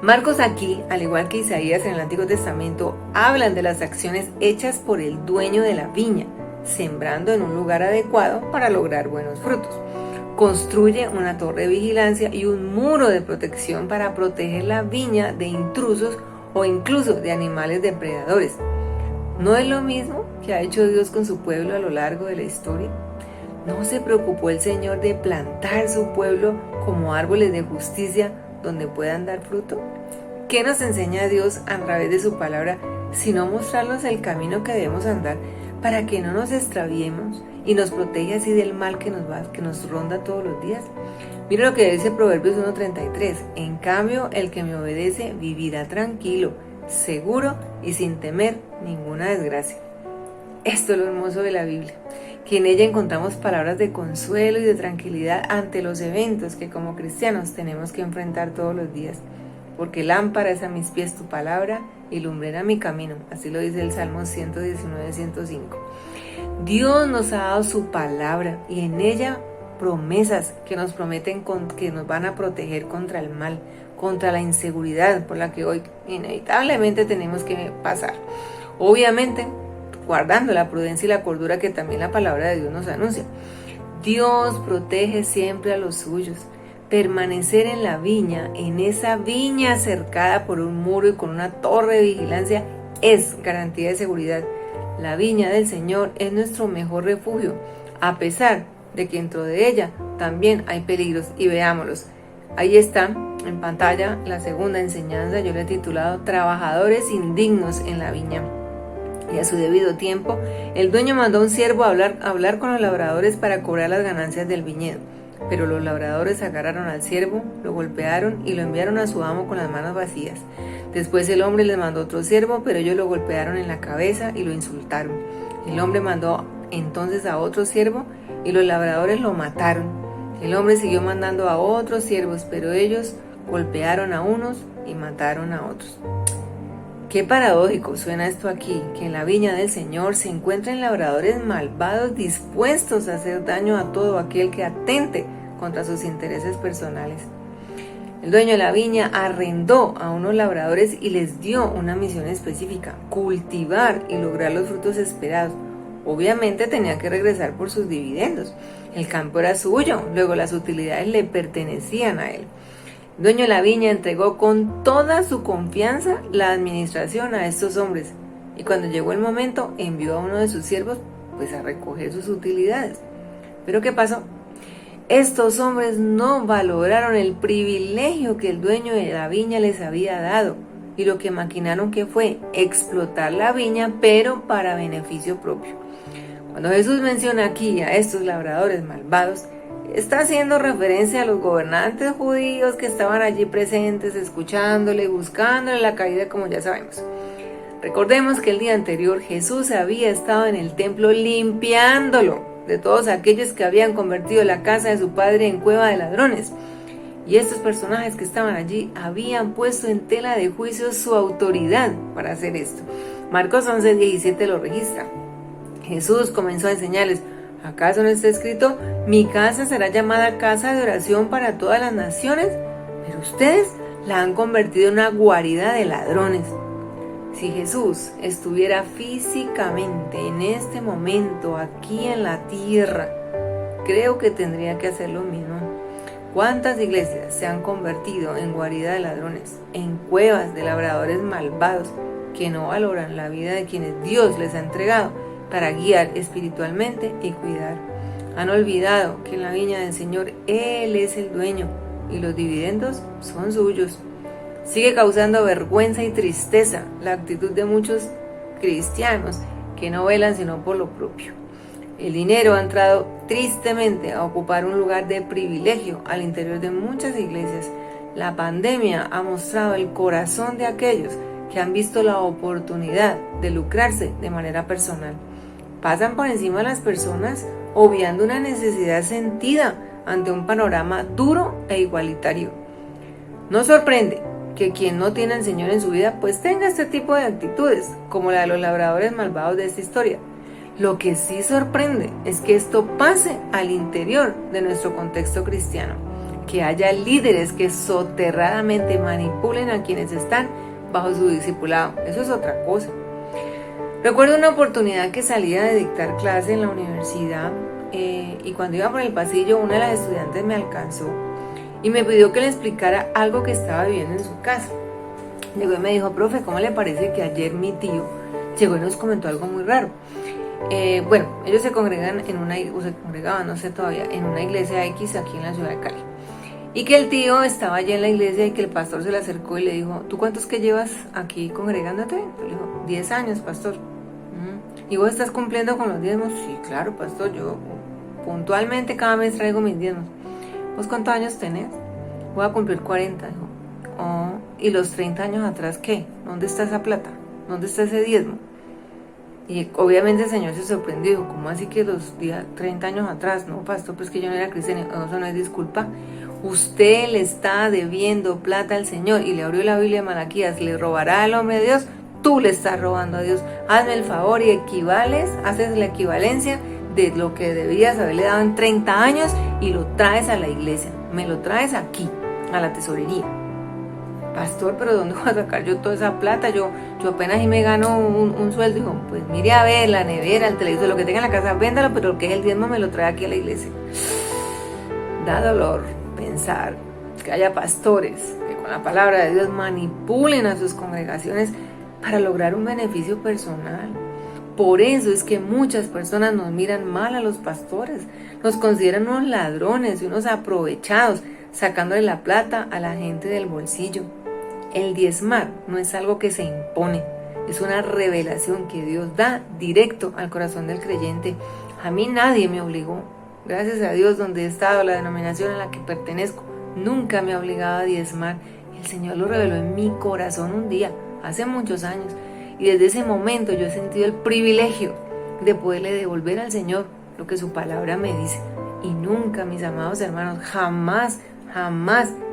Marcos aquí, al igual que Isaías en el Antiguo Testamento, hablan de las acciones hechas por el dueño de la viña, sembrando en un lugar adecuado para lograr buenos frutos. Construye una torre de vigilancia y un muro de protección para proteger la viña de intrusos o incluso de animales depredadores. ¿No es lo mismo que ha hecho Dios con su pueblo a lo largo de la historia? ¿No se preocupó el Señor de plantar su pueblo como árboles de justicia donde puedan dar fruto? ¿Qué nos enseña Dios a través de su palabra, sino mostrarnos el camino que debemos andar para que no nos extraviemos y nos protege así del mal que nos ronda todos los días. Mira lo que dice Proverbios 1:33. En cambio, el que me obedece vivirá tranquilo, seguro y sin temer ninguna desgracia. Esto es lo hermoso de la Biblia, que en ella encontramos palabras de consuelo y de tranquilidad ante los eventos que como cristianos tenemos que enfrentar todos los días. Porque lámpara es a mis pies tu palabra y lumbrera mi camino. Así lo dice el Salmo 119:105. Dios nos ha dado su palabra y en ella promesas que nos prometen que nos van a proteger contra el mal, contra la inseguridad por la que hoy inevitablemente tenemos que pasar. Obviamente, guardando la prudencia y la cordura que también la palabra de Dios nos anuncia. Dios protege siempre a los suyos. Permanecer en la viña, en esa viña cercada por un muro y con una torre de vigilancia, es garantía de seguridad. La viña del Señor es nuestro mejor refugio, a pesar de que dentro de ella también hay peligros, y veámoslos. Ahí está en pantalla la segunda enseñanza, yo le he titulado Trabajadores indignos en la viña. Y a su debido tiempo, el dueño mandó a un siervo a hablar con los labradores para cobrar las ganancias del viñedo. Pero los labradores agarraron al siervo, lo golpearon y lo enviaron a su amo con las manos vacías. Después el hombre les mandó otro siervo, pero ellos lo golpearon en la cabeza y lo insultaron. El hombre mandó entonces a otro siervo y los labradores lo mataron. El hombre siguió mandando a otros siervos, pero ellos golpearon a unos y mataron a otros. Qué paradójico suena esto aquí, que en la viña del Señor se encuentren labradores malvados dispuestos a hacer daño a todo aquel que atente contra sus intereses personales. El dueño de la viña arrendó a unos labradores y les dio una misión específica: cultivar y lograr los frutos esperados. Obviamente tenía que regresar por sus dividendos. El campo era suyo, luego las utilidades le pertenecían a él. El dueño de la viña entregó con toda su confianza la administración a estos hombres, y cuando llegó el momento envió a uno de sus siervos a recoger sus utilidades. ¿Pero qué pasó? Estos hombres no valoraron el privilegio que el dueño de la viña les había dado, y lo que maquinaron que fue explotar la viña, pero para beneficio propio. Cuando Jesús menciona aquí a estos labradores malvados, está haciendo referencia a los gobernantes judíos que estaban allí presentes, escuchándole, buscándole la caída, como ya sabemos. Recordemos que el día anterior Jesús había estado en el templo limpiándolo de todos aquellos que habían convertido la casa de su padre en cueva de ladrones. Y estos personajes que estaban allí habían puesto en tela de juicio su autoridad para hacer esto. Marcos 11:17 lo registra. Jesús comenzó a enseñarles: ¿acaso no está escrito, mi casa será llamada casa de oración para todas las naciones? Pero ustedes la han convertido en una guarida de ladrones. Si Jesús estuviera físicamente en este momento aquí en la tierra, creo que tendría que hacer lo mismo. ¿Cuántas iglesias se han convertido en guarida de ladrones, en cuevas de labradores malvados que no valoran la vida de quienes Dios les ha entregado para guiar espiritualmente y cuidar? Han olvidado que en la viña del Señor Él es el dueño y los dividendos son suyos. Sigue causando vergüenza y tristeza la actitud de muchos cristianos que no velan sino por lo propio. El dinero ha entrado tristemente a ocupar un lugar de privilegio al interior de muchas iglesias. La pandemia ha mostrado el corazón de aquellos que han visto la oportunidad de lucrarse de manera personal. Pasan por encima de las personas, obviando una necesidad sentida ante un panorama duro e igualitario. No sorprende que quien no tiene al Señor en su vida tenga este tipo de actitudes, como la de los labradores malvados de esta historia. Lo que sí sorprende es que esto pase al interior de nuestro contexto cristiano, que haya líderes que soterradamente manipulen a quienes están bajo su discipulado. Eso es otra cosa. Recuerdo una oportunidad que salía de dictar clase en la universidad y cuando iba por el pasillo una de las estudiantes me alcanzó y me pidió que le explicara algo que estaba viviendo en su casa. Llegó y me dijo: profe, ¿cómo le parece que ayer mi tío llegó y nos comentó algo muy raro? Ellos se congregaban en una iglesia X aquí en la ciudad de Cali. Y que el tío estaba allí en la iglesia y que el pastor se le acercó y le dijo: ¿tú cuántos que llevas aquí congregándote? Le dijo: 10 años, pastor. ¿Y vos estás cumpliendo con los diezmos? Sí, claro, pastor, yo puntualmente cada mes traigo mis diezmos. ¿Vos cuántos años tenés? Voy a cumplir 40, dijo. Oh, ¿y los 30 años atrás qué? ¿Dónde está esa plata? ¿Dónde está ese diezmo? Y obviamente el Señor se sorprendió, dijo, ¿cómo así que los 30 años atrás? No, pastor, pues que yo no era cristiano. Eso no es disculpa. Usted le está debiendo plata al Señor, y le abrió la Biblia de Malaquías, ¿le robará al hombre de Dios? Tú le estás robando a Dios. Hazme el favor y haces la equivalencia de lo que debías haberle dado en 30 años y lo traes a la iglesia. Me lo traes aquí, a la tesorería. Pastor, pero ¿dónde voy a sacar yo toda esa plata? Yo apenas y me gano un sueldo. Dijo, pues mire a ver, la nevera, el televisor, lo que tenga en la casa, véndalo, pero lo que es el diezmo me lo trae aquí a la iglesia. Da dolor pensar que haya pastores que con la palabra de Dios manipulen a sus congregaciones para lograr un beneficio personal. Por eso es que muchas personas nos miran mal a los pastores, nos consideran unos ladrones y unos aprovechados, sacándole la plata a la gente del bolsillo. El diezmar no es algo que se impone, es una revelación que Dios da directo al corazón del creyente. A mí nadie me obligó. Gracias a Dios, donde he estado, la denominación a la que pertenezco, nunca me ha obligado a diezmar. El Señor lo reveló en mi corazón un día, hace muchos años, y desde ese momento yo he sentido el privilegio de poderle devolver al Señor lo que su palabra me dice. Y nunca, mis amados hermanos, jamás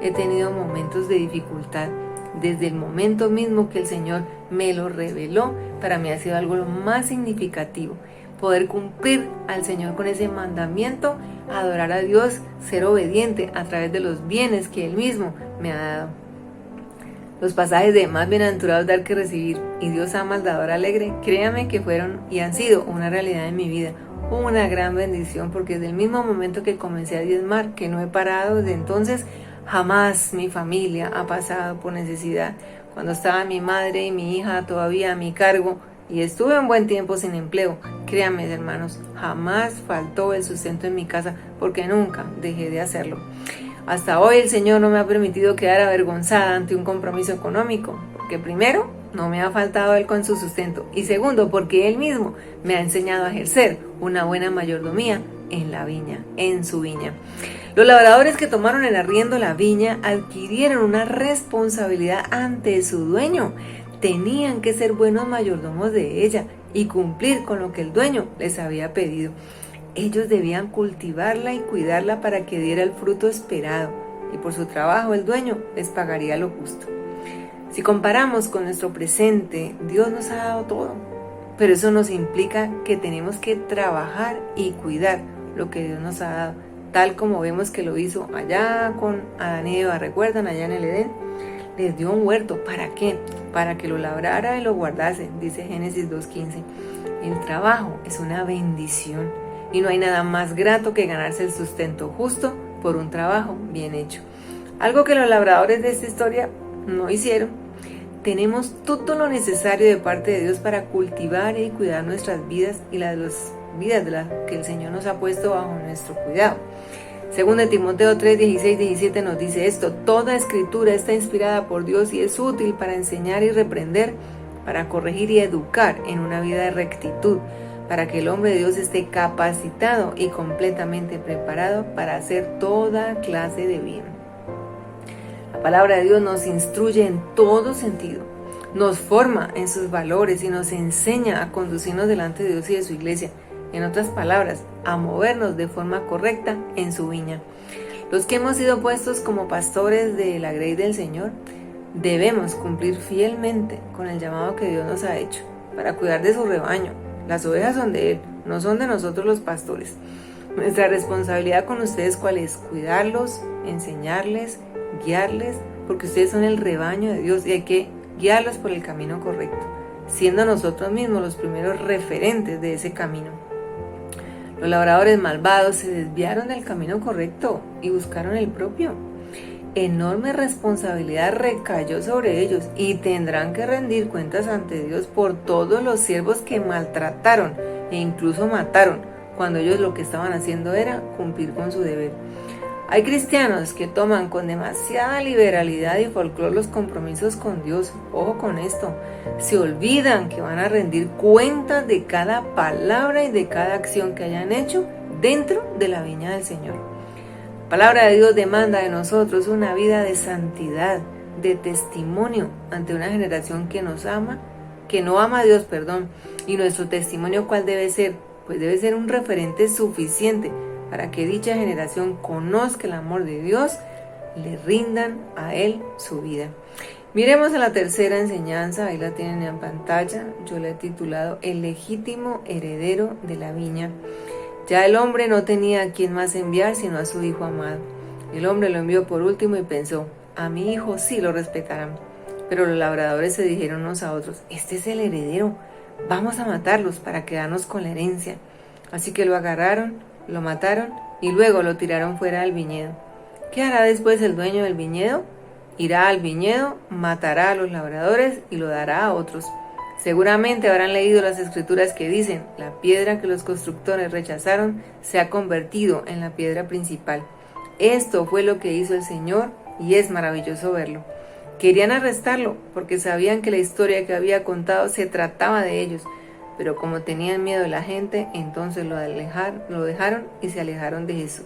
he tenido momentos de dificultad. Desde el momento mismo que el Señor me lo reveló, para mí ha sido algo lo más significativo. Poder cumplir al Señor con ese mandamiento, adorar a Dios, ser obediente a través de los bienes que Él mismo me ha dado. Los pasajes de más bienaventurados dar que recibir y Dios ama al dador alegre, créame que fueron y han sido una realidad en mi vida. Una gran bendición, porque desde el mismo momento que comencé a diezmar, que no he parado desde entonces, jamás mi familia ha pasado por necesidad. Cuando estaba mi madre y mi hija todavía a mi cargo y estuve un buen tiempo sin empleo, créanme hermanos, jamás faltó el sustento en mi casa, porque nunca dejé de hacerlo. Hasta hoy el Señor no me ha permitido quedar avergonzada ante un compromiso económico, porque primero, no me ha faltado Él con su sustento, y segundo, porque Él mismo me ha enseñado a ejercer una buena mayordomía en la viña, en su viña. Los labradores que tomaron en arriendo la viña adquirieron una responsabilidad ante su dueño. Tenían que ser buenos mayordomos de ella y cumplir con lo que el dueño les había pedido. Ellos debían cultivarla y cuidarla para que diera el fruto esperado, y por su trabajo el dueño les pagaría lo justo. Si comparamos con nuestro presente, Dios nos ha dado todo, pero eso nos implica que tenemos que trabajar y cuidar lo que Dios nos ha dado, tal como vemos que lo hizo allá con Adán y Eva. ¿Recuerdan? Allá en el Edén les dio un huerto. ¿Para qué? Para que lo labrara y lo guardase, dice Génesis 2:15. El trabajo es una bendición y no hay nada más grato que ganarse el sustento justo por un trabajo bien hecho. Algo que los labradores de esta historia no hicieron. Tenemos todo lo necesario de parte de Dios para cultivar y cuidar nuestras vidas y las de las vidas de las que el Señor nos ha puesto bajo nuestro cuidado. Según de Timoteo 3:16-17 nos dice esto: toda escritura está inspirada por Dios y es útil para enseñar y reprender, para corregir y educar en una vida de rectitud, para que el hombre de Dios esté capacitado y completamente preparado para hacer toda clase de bien. La palabra de Dios nos instruye en todo sentido, nos forma en sus valores y nos enseña a conducirnos delante de Dios y de su iglesia. En otras palabras, a movernos de forma correcta en su viña. Los que hemos sido puestos como pastores de la grey del Señor, debemos cumplir fielmente con el llamado que Dios nos ha hecho para cuidar de su rebaño. Las ovejas son de Él, no son de nosotros los pastores. Nuestra responsabilidad con ustedes, ¿cuál es? Cuidarlos, enseñarles, guiarles, porque ustedes son el rebaño de Dios y hay que guiarlos por el camino correcto, siendo nosotros mismos los primeros referentes de ese camino. Los labradores malvados se desviaron del camino correcto y buscaron el propio. Enorme responsabilidad recayó sobre ellos y tendrán que rendir cuentas ante Dios por todos los siervos que maltrataron e incluso mataron, cuando ellos lo que estaban haciendo era cumplir con su deber. Hay cristianos que toman con demasiada liberalidad y folclore los compromisos con Dios. Ojo con esto. Se olvidan que van a rendir cuentas de cada palabra y de cada acción que hayan hecho dentro de la viña del Señor. La palabra de Dios demanda de nosotros una vida de santidad, de testimonio ante una generación que nos ama, que no ama a Dios, y nuestro testimonio, ¿cuál debe ser? Pues debe ser un referente suficiente para que dicha generación conozca el amor de Dios, le rindan a Él su vida. Miremos a la tercera enseñanza, ahí la tienen en pantalla, yo la he titulado El legítimo heredero de la viña. Ya el hombre no tenía a quien más enviar sino a su hijo amado. El hombre lo envió por último y pensó, a mi hijo sí lo respetarán. Pero los labradores se dijeron unos a otros, este es el heredero, vamos a matarlos para quedarnos con la herencia. Así que lo agarraron, lo mataron y luego lo tiraron fuera del viñedo. ¿Qué hará después el dueño del viñedo? Irá al viñedo, matará a los labradores y lo dará a otros. Seguramente habrán leído las escrituras que dicen, la piedra que los constructores rechazaron se ha convertido en la piedra principal. Esto fue lo que hizo el Señor y es maravilloso verlo. Querían arrestarlo porque sabían que la historia que había contado se trataba de ellos, pero como tenían miedo de la gente, entonces lo dejaron y se alejaron de Jesús.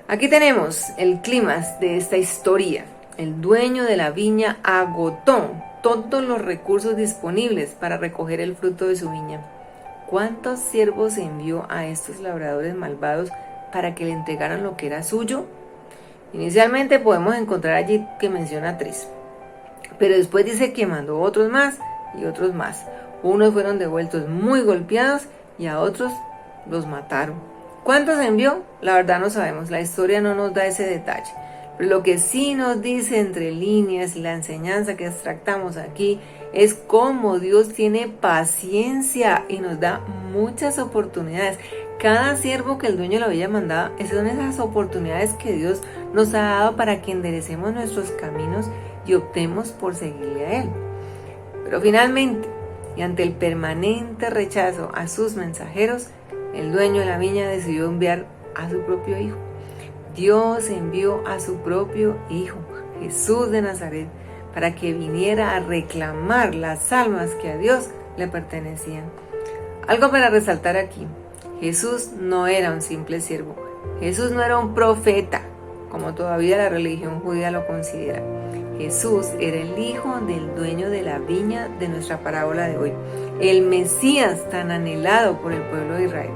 Aquí tenemos el clímax de esta historia. El dueño de la viña agotó todos los recursos disponibles para recoger el fruto de su viña. ¿Cuántos siervos envió a estos labradores malvados para que le entregaran lo que era suyo? Inicialmente podemos encontrar allí que menciona 3, pero después dice que mandó otros más y otros más. Unos fueron devueltos muy golpeados y a otros los mataron. ¿Cuántos envió? La verdad no sabemos, la historia no nos da ese detalle. Pero lo que sí nos dice entre líneas y la enseñanza que extractamos aquí es cómo Dios tiene paciencia y nos da muchas oportunidades. Cada siervo que el dueño lo había mandado, esas son esas oportunidades que Dios nos ha dado para que enderecemos nuestros caminos y optemos por seguirle a Él. Pero finalmente, y ante el permanente rechazo a sus mensajeros, el dueño de la viña decidió enviar a su propio hijo. Dios envió a su propio hijo, Jesús de Nazaret, para que viniera a reclamar las almas que a Dios le pertenecían. Algo para resaltar aquí, Jesús no era un simple siervo, Jesús no era un profeta, como todavía la religión judía lo considera. Jesús era el hijo del dueño de la viña de nuestra parábola de hoy, el Mesías tan anhelado por el pueblo de Israel.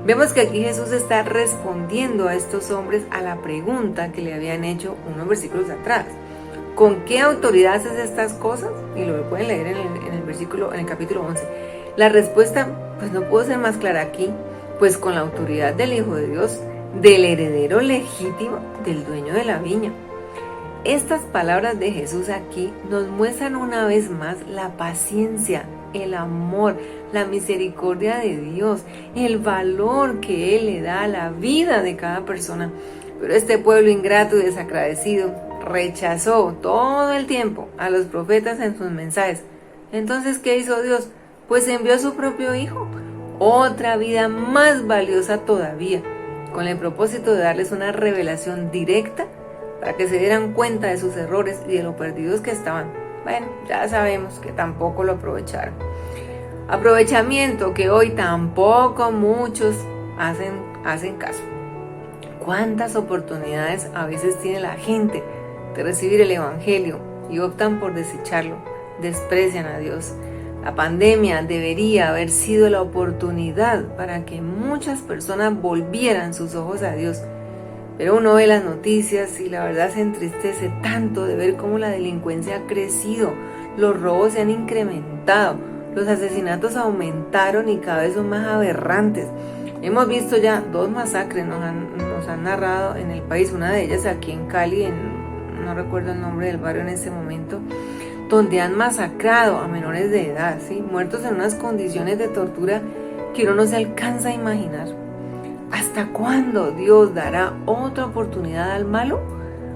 Vemos que aquí Jesús está respondiendo a estos hombres a la pregunta que le habían hecho unos versículos atrás. ¿Con qué autoridad haces estas cosas? Y lo pueden leer en el capítulo 11. La respuesta pues no pudo ser más clara aquí, pues con la autoridad del Hijo de Dios, del heredero legítimo del dueño de la viña. Estas palabras de Jesús aquí nos muestran una vez más la paciencia, el amor, la misericordia de Dios, el valor que Él le da a la vida de cada persona. Pero este pueblo ingrato y desagradecido rechazó todo el tiempo a los profetas en sus mensajes. Entonces, ¿qué hizo Dios? Pues envió a su propio Hijo, otra vida más valiosa todavía, con el propósito de darles una revelación directa para que se dieran cuenta de sus errores y de lo perdidos que estaban. Bueno, ya sabemos que tampoco lo aprovecharon. Aprovechamiento que hoy tampoco muchos hacen caso. ¿Cuántas oportunidades a veces tiene la gente de recibir el Evangelio y optan por desecharlo? Desprecian a Dios. La pandemia debería haber sido la oportunidad para que muchas personas volvieran sus ojos a Dios. Pero uno ve las noticias y la verdad se entristece tanto de ver cómo la delincuencia ha crecido, los robos se han incrementado, los asesinatos aumentaron y cada vez son más aberrantes. Hemos visto ya 2 masacres, nos han narrado en el país, una de ellas aquí en Cali, no recuerdo el nombre del barrio en este momento, donde han masacrado a menores de edad, ¿sí? Muertos en unas condiciones de tortura que uno no se alcanza a imaginar. ¿Hasta cuándo Dios dará otra oportunidad al malo?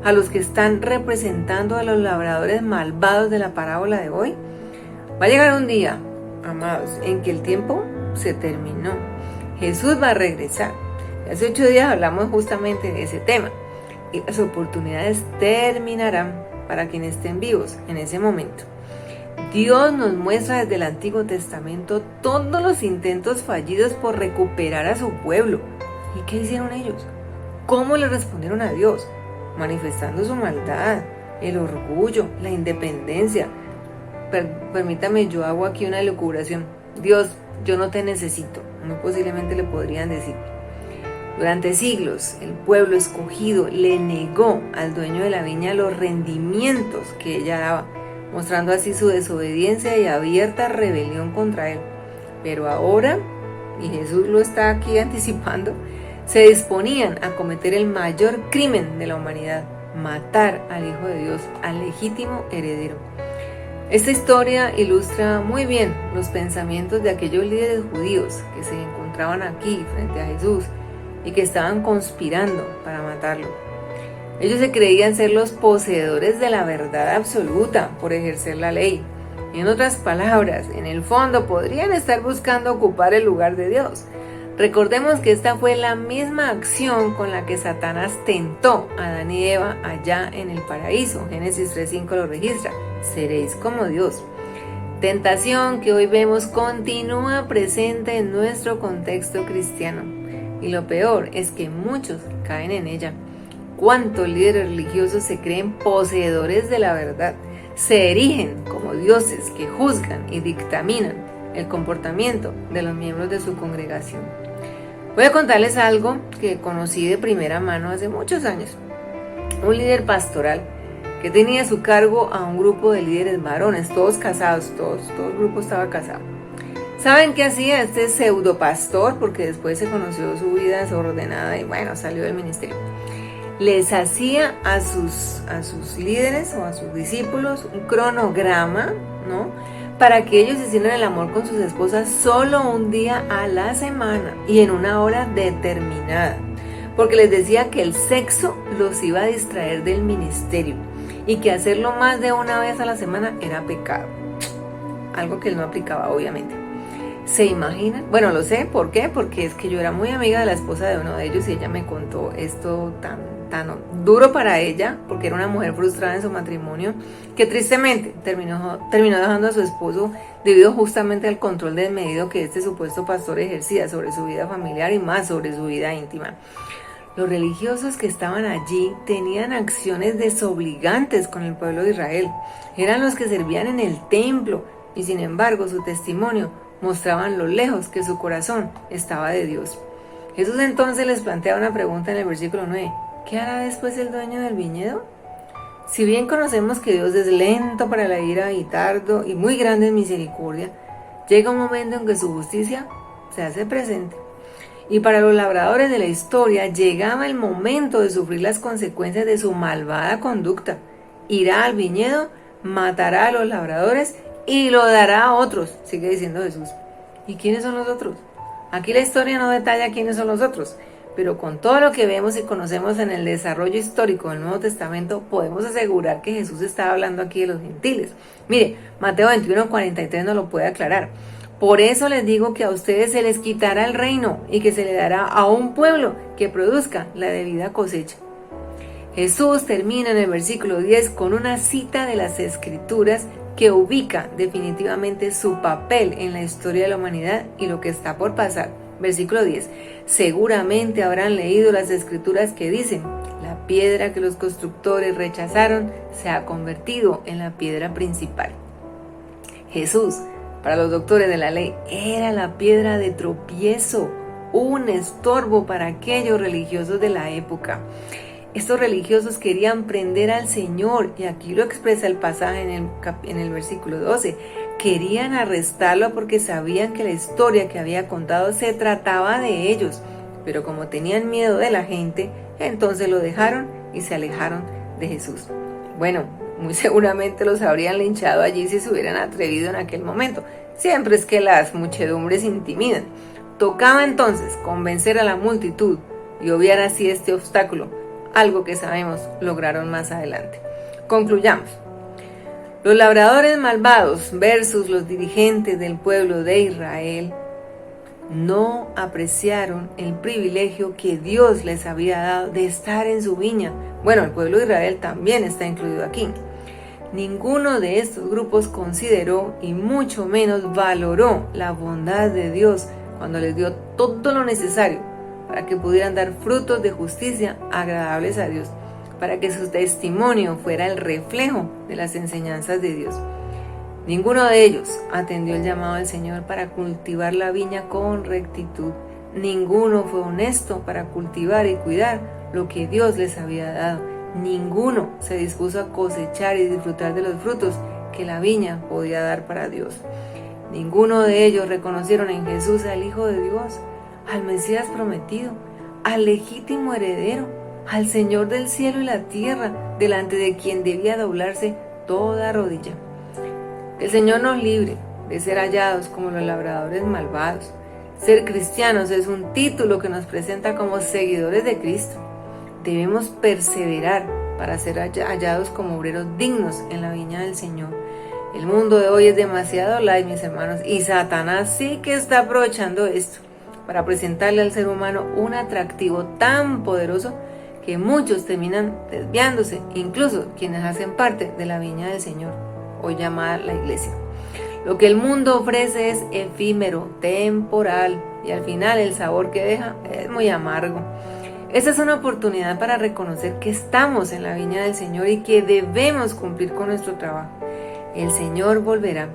¿A los que están representando a los labradores malvados de la parábola de hoy? Va a llegar un día, amados, en que el tiempo se terminó. Jesús va a regresar. Hace 8 días hablamos justamente de ese tema y las oportunidades terminarán para quienes estén vivos en ese momento. Dios nos muestra desde el Antiguo Testamento todos los intentos fallidos por recuperar a su pueblo. ¿Y qué hicieron ellos? ¿Cómo le respondieron a Dios? Manifestando su maldad, el orgullo, la independencia. Permítame, yo hago aquí una elucubración. Dios, yo no te necesito, muy posiblemente le podrían decir. Durante siglos, el pueblo escogido le negó al dueño de la viña los rendimientos que ella daba, mostrando así su desobediencia y abierta rebelión contra él. Pero ahora, y Jesús lo está aquí anticipando, se disponían a cometer el mayor crimen de la humanidad, matar al Hijo de Dios, al legítimo heredero. Esta historia ilustra muy bien los pensamientos de aquellos líderes judíos que se encontraban aquí frente a Jesús y que estaban conspirando para matarlo. Ellos se creían ser los poseedores de la verdad absoluta por ejercer la ley. En otras palabras, en el fondo podrían estar buscando ocupar el lugar de Dios. Recordemos que esta fue la misma acción con la que Satanás tentó a Adán y Eva allá en el paraíso. Génesis 3:5 lo registra. Seréis como Dios. Tentación que hoy vemos continúa presente en nuestro contexto cristiano. Y lo peor es que muchos caen en ella. ¿Cuántos líderes religiosos se creen poseedores de la verdad? Se erigen como dioses que juzgan y dictaminan el comportamiento de los miembros de su congregación. Voy a contarles algo que conocí de primera mano hace muchos años. Un líder pastoral que tenía a su cargo a un grupo de líderes varones, todos casados, todo el grupo estaba casado. ¿Saben qué hacía este pseudo pastor? Porque después se conoció su vida desordenada y bueno, salió del ministerio. Les hacía a sus líderes o a sus discípulos un cronograma, ¿no?, para que ellos hicieran el amor con sus esposas solo un día a la semana y en una hora determinada, porque les decía que el sexo los iba a distraer del ministerio y que hacerlo más de una vez a la semana era pecado, algo que él no aplicaba obviamente. ¿Se imaginan? Bueno, lo sé, ¿por qué? Porque es que yo era muy amiga de la esposa de uno de ellos y ella me contó esto tan duro para ella, porque era una mujer frustrada en su matrimonio, que tristemente terminó dejando a su esposo debido justamente al control desmedido que este supuesto pastor ejercía sobre su vida familiar y más sobre su vida íntima. Los religiosos que estaban allí tenían acciones desobligantes con el pueblo de Israel, eran los que servían en el templo y sin embargo su testimonio mostraban lo lejos que su corazón estaba de Dios. Jesús entonces les plantea una pregunta en el versículo 9. ¿Qué hará después el dueño del viñedo? Si bien conocemos que Dios es lento para la ira y tardo y muy grande en misericordia, llega un momento en que su justicia se hace presente. Y para los labradores de la historia llegaba el momento de sufrir las consecuencias de su malvada conducta. Irá al viñedo, matará a los labradores y lo dará a otros, sigue diciendo Jesús. ¿Y quiénes son los otros? Aquí la historia no detalla quiénes son los otros, pero con todo lo que vemos y conocemos en el desarrollo histórico del Nuevo Testamento, podemos asegurar que Jesús estaba hablando aquí de los gentiles. Mire, Mateo 21:43 nos lo puede aclarar. Por eso les digo que a ustedes se les quitará el reino y que se le dará a un pueblo que produzca la debida cosecha. Jesús termina en el versículo 10 con una cita de las Escrituras que ubica definitivamente su papel en la historia de la humanidad y lo que está por pasar. Versículo 10. Seguramente habrán leído las Escrituras que dicen: la piedra que los constructores rechazaron se ha convertido en la piedra principal. Jesús, para los doctores de la ley, era la piedra de tropiezo, un estorbo para aquellos religiosos de la época. Estos religiosos querían prender al Señor, y aquí lo expresa el pasaje en el versículo 12. Querían arrestarlo porque sabían que la historia que había contado se trataba de ellos, pero como tenían miedo de la gente, entonces lo dejaron y se alejaron de Jesús. Bueno, muy seguramente los habrían linchado allí si se hubieran atrevido en aquel momento. Siempre es que las muchedumbres intimidan. Tocaba entonces convencer a la multitud y obviar así este obstáculo, algo que sabemos lograron más adelante. Concluyamos. Los labradores malvados versus los dirigentes del pueblo de Israel no apreciaron el privilegio que Dios les había dado de estar en su viña. Bueno, el pueblo de Israel también está incluido aquí. Ninguno de estos grupos consideró y mucho menos valoró la bondad de Dios cuando les dio todo lo necesario para que pudieran dar frutos de justicia agradables a Dios, para que su testimonio fuera el reflejo de las enseñanzas de Dios. Ninguno de ellos atendió el llamado del Señor para cultivar la viña con rectitud. Ninguno fue honesto para cultivar y cuidar lo que Dios les había dado. Ninguno se dispuso a cosechar y disfrutar de los frutos que la viña podía dar para Dios. Ninguno de ellos reconocieron en Jesús al Hijo de Dios, al Mesías prometido, al legítimo heredero, al Señor del cielo y la tierra, delante de quien debía doblarse toda rodilla. Que el Señor nos libre de ser hallados como los labradores malvados. Ser cristianos es un título que nos presenta como seguidores de Cristo. Debemos perseverar para ser hallados como obreros dignos en la viña del Señor. El mundo de hoy es demasiado light, mis hermanos, y Satanás sí que está aprovechando esto para presentarle al ser humano un atractivo tan poderoso que muchos terminan desviándose, incluso quienes hacen parte de la viña del Señor, hoy llamada la iglesia. Lo que el mundo ofrece es efímero, temporal, y al final el sabor que deja es muy amargo. Esta es una oportunidad para reconocer que estamos en la viña del Señor y que debemos cumplir con nuestro trabajo. El Señor volverá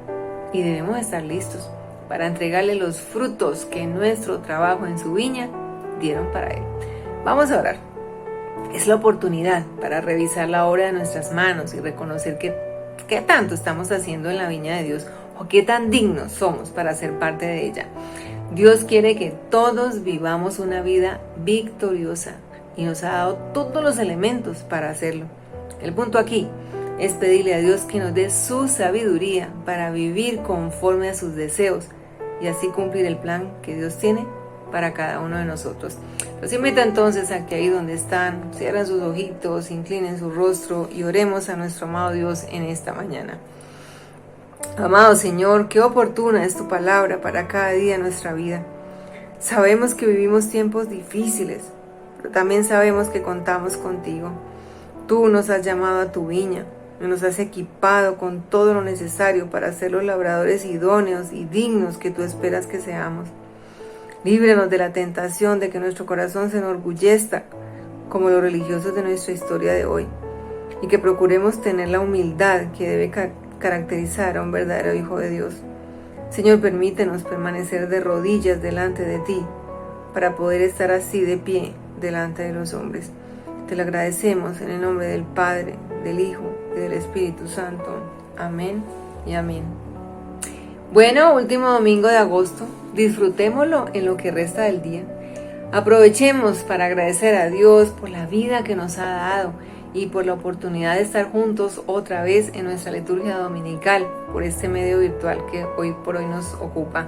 y debemos estar listos para entregarle los frutos que nuestro trabajo en su viña dieron para Él. Vamos a orar. Es la oportunidad para revisar la obra de nuestras manos y reconocer qué tanto estamos haciendo en la viña de Dios o qué tan dignos somos para ser parte de ella. Dios quiere que todos vivamos una vida victoriosa y nos ha dado todos los elementos para hacerlo. El punto aquí es pedirle a Dios que nos dé su sabiduría para vivir conforme a sus deseos y así cumplir el plan que Dios tiene para cada uno de nosotros. Los invito entonces a que ahí donde están, cierren sus ojitos, inclinen su rostro y oremos a nuestro amado Dios en esta mañana. Amado Señor, qué oportuna es tu palabra para cada día de nuestra vida. Sabemos que vivimos tiempos difíciles, pero también sabemos que contamos contigo. Tú nos has llamado a tu viña y nos has equipado con todo lo necesario para ser los labradores idóneos y dignos que tú esperas que seamos. Líbranos de la tentación de que nuestro corazón se enorgullezca como los religiosos de nuestra historia de hoy y que procuremos tener la humildad que debe caracterizar a un verdadero hijo de Dios. Señor, permítenos permanecer de rodillas delante de ti para poder estar así de pie delante de los hombres. Te lo agradecemos en el nombre del Padre, del Hijo y del Espíritu Santo. Amén y amén. Bueno, último domingo de agosto, disfrutémoslo en lo que resta del día. Aprovechemos para agradecer a Dios por la vida que nos ha dado y por la oportunidad de estar juntos otra vez en nuestra liturgia dominical por este medio virtual que hoy por hoy nos ocupa.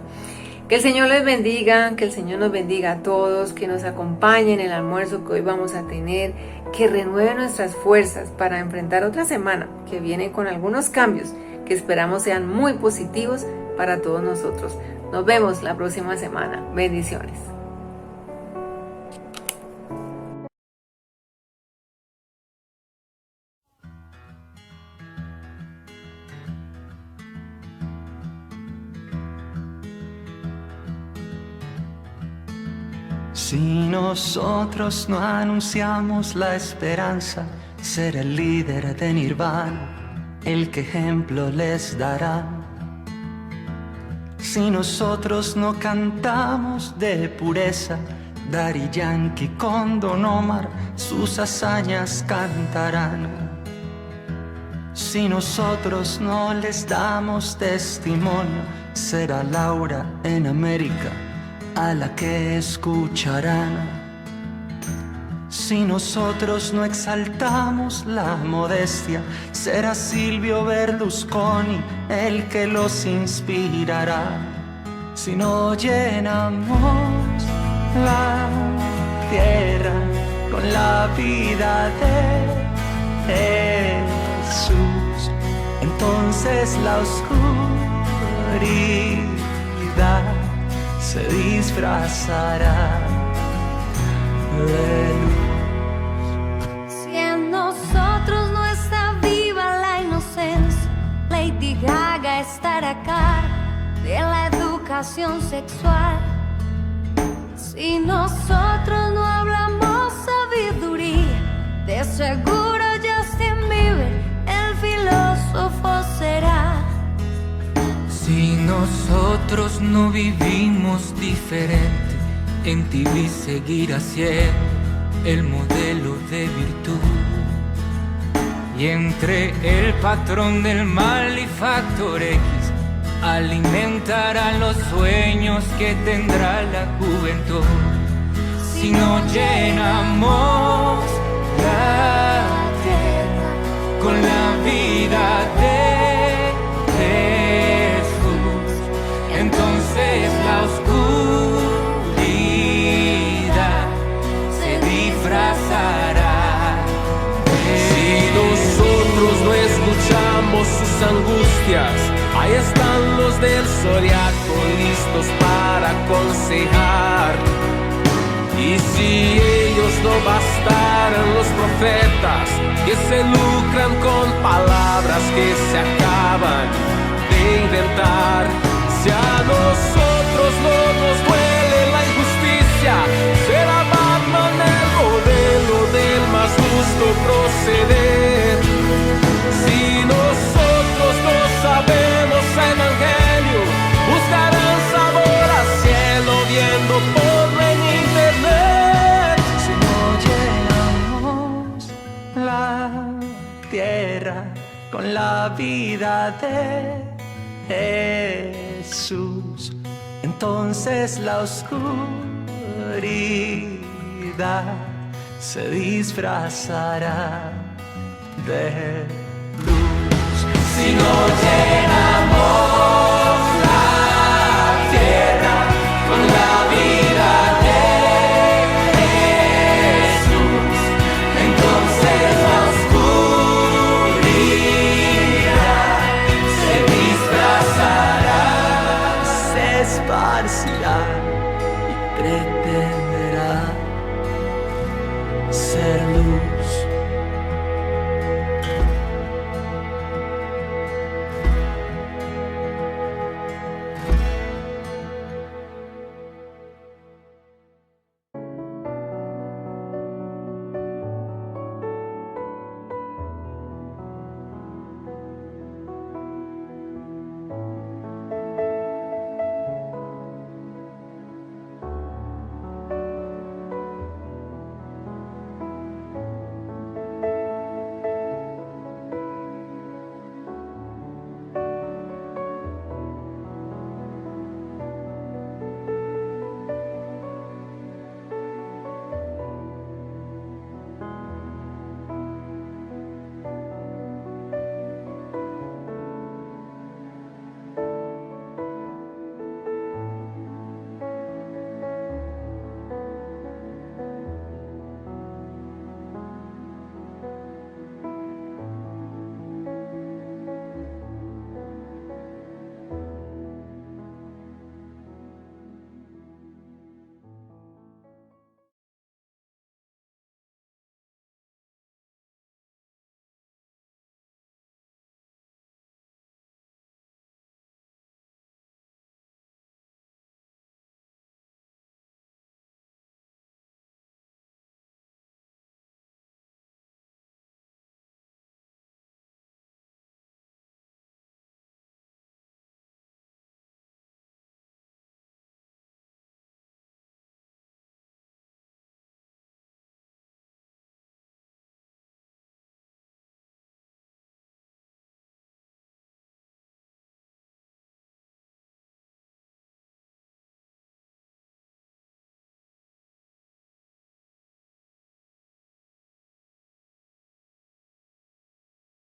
Que el Señor les bendiga, que el Señor nos bendiga a todos, que nos acompañe en el almuerzo que hoy vamos a tener, que renueve nuestras fuerzas para enfrentar otra semana que viene con algunos cambios que esperamos sean muy positivos para todos nosotros. Nos vemos la próxima semana. Bendiciones. Si nosotros no anunciamos la esperanza, será el líder de Nirvana el que ejemplo les dará. Si nosotros no cantamos de pureza, Daddy Yankee con Don Omar sus hazañas cantarán. Si nosotros no les damos testimonio, será Laura en América a la que escucharán. Si nosotros no exaltamos la modestia, será Silvio Berlusconi el que los inspirará. Si no llenamos la tierra con la vida de Jesús, entonces la oscuridad se disfrazará de luz. Si en nosotros no está viva la inocencia, Lady Gaga estará acá de la educación sexual. Si nosotros no hablamos sabiduría, de seguro Justin Bieber, el filósofo será. Si nosotros no vivimos diferente, en TV seguirá siendo el modelo de virtud. Y entre el patrón del mal y Factor X, alimentarán los sueños que tendrá la juventud. Si no llenamos la tierra con la vida de Jesús, entonces la oscuridad se disfrazará. Si nosotros no escuchamos sus angustias, ahí están los del Zodiaco listos para aconsejar. Y si ellos no bastaran, los profetas que se lucran con palabras que se acaban de inventar. Si a nosotros no nos duele la injusticia, será Batman el modelo del más justo proceder. Si nosotros no sabemos evangelio, buscarán sabor al cielo viendo porno en internet. Si no llenamos la tierra con la vida de Jesús, entonces la oscuridad se disfrazará de luz. Si no llenamos la tierra con la vida de Jesús, entonces la oscuridad se disfrazará, se esparcirá y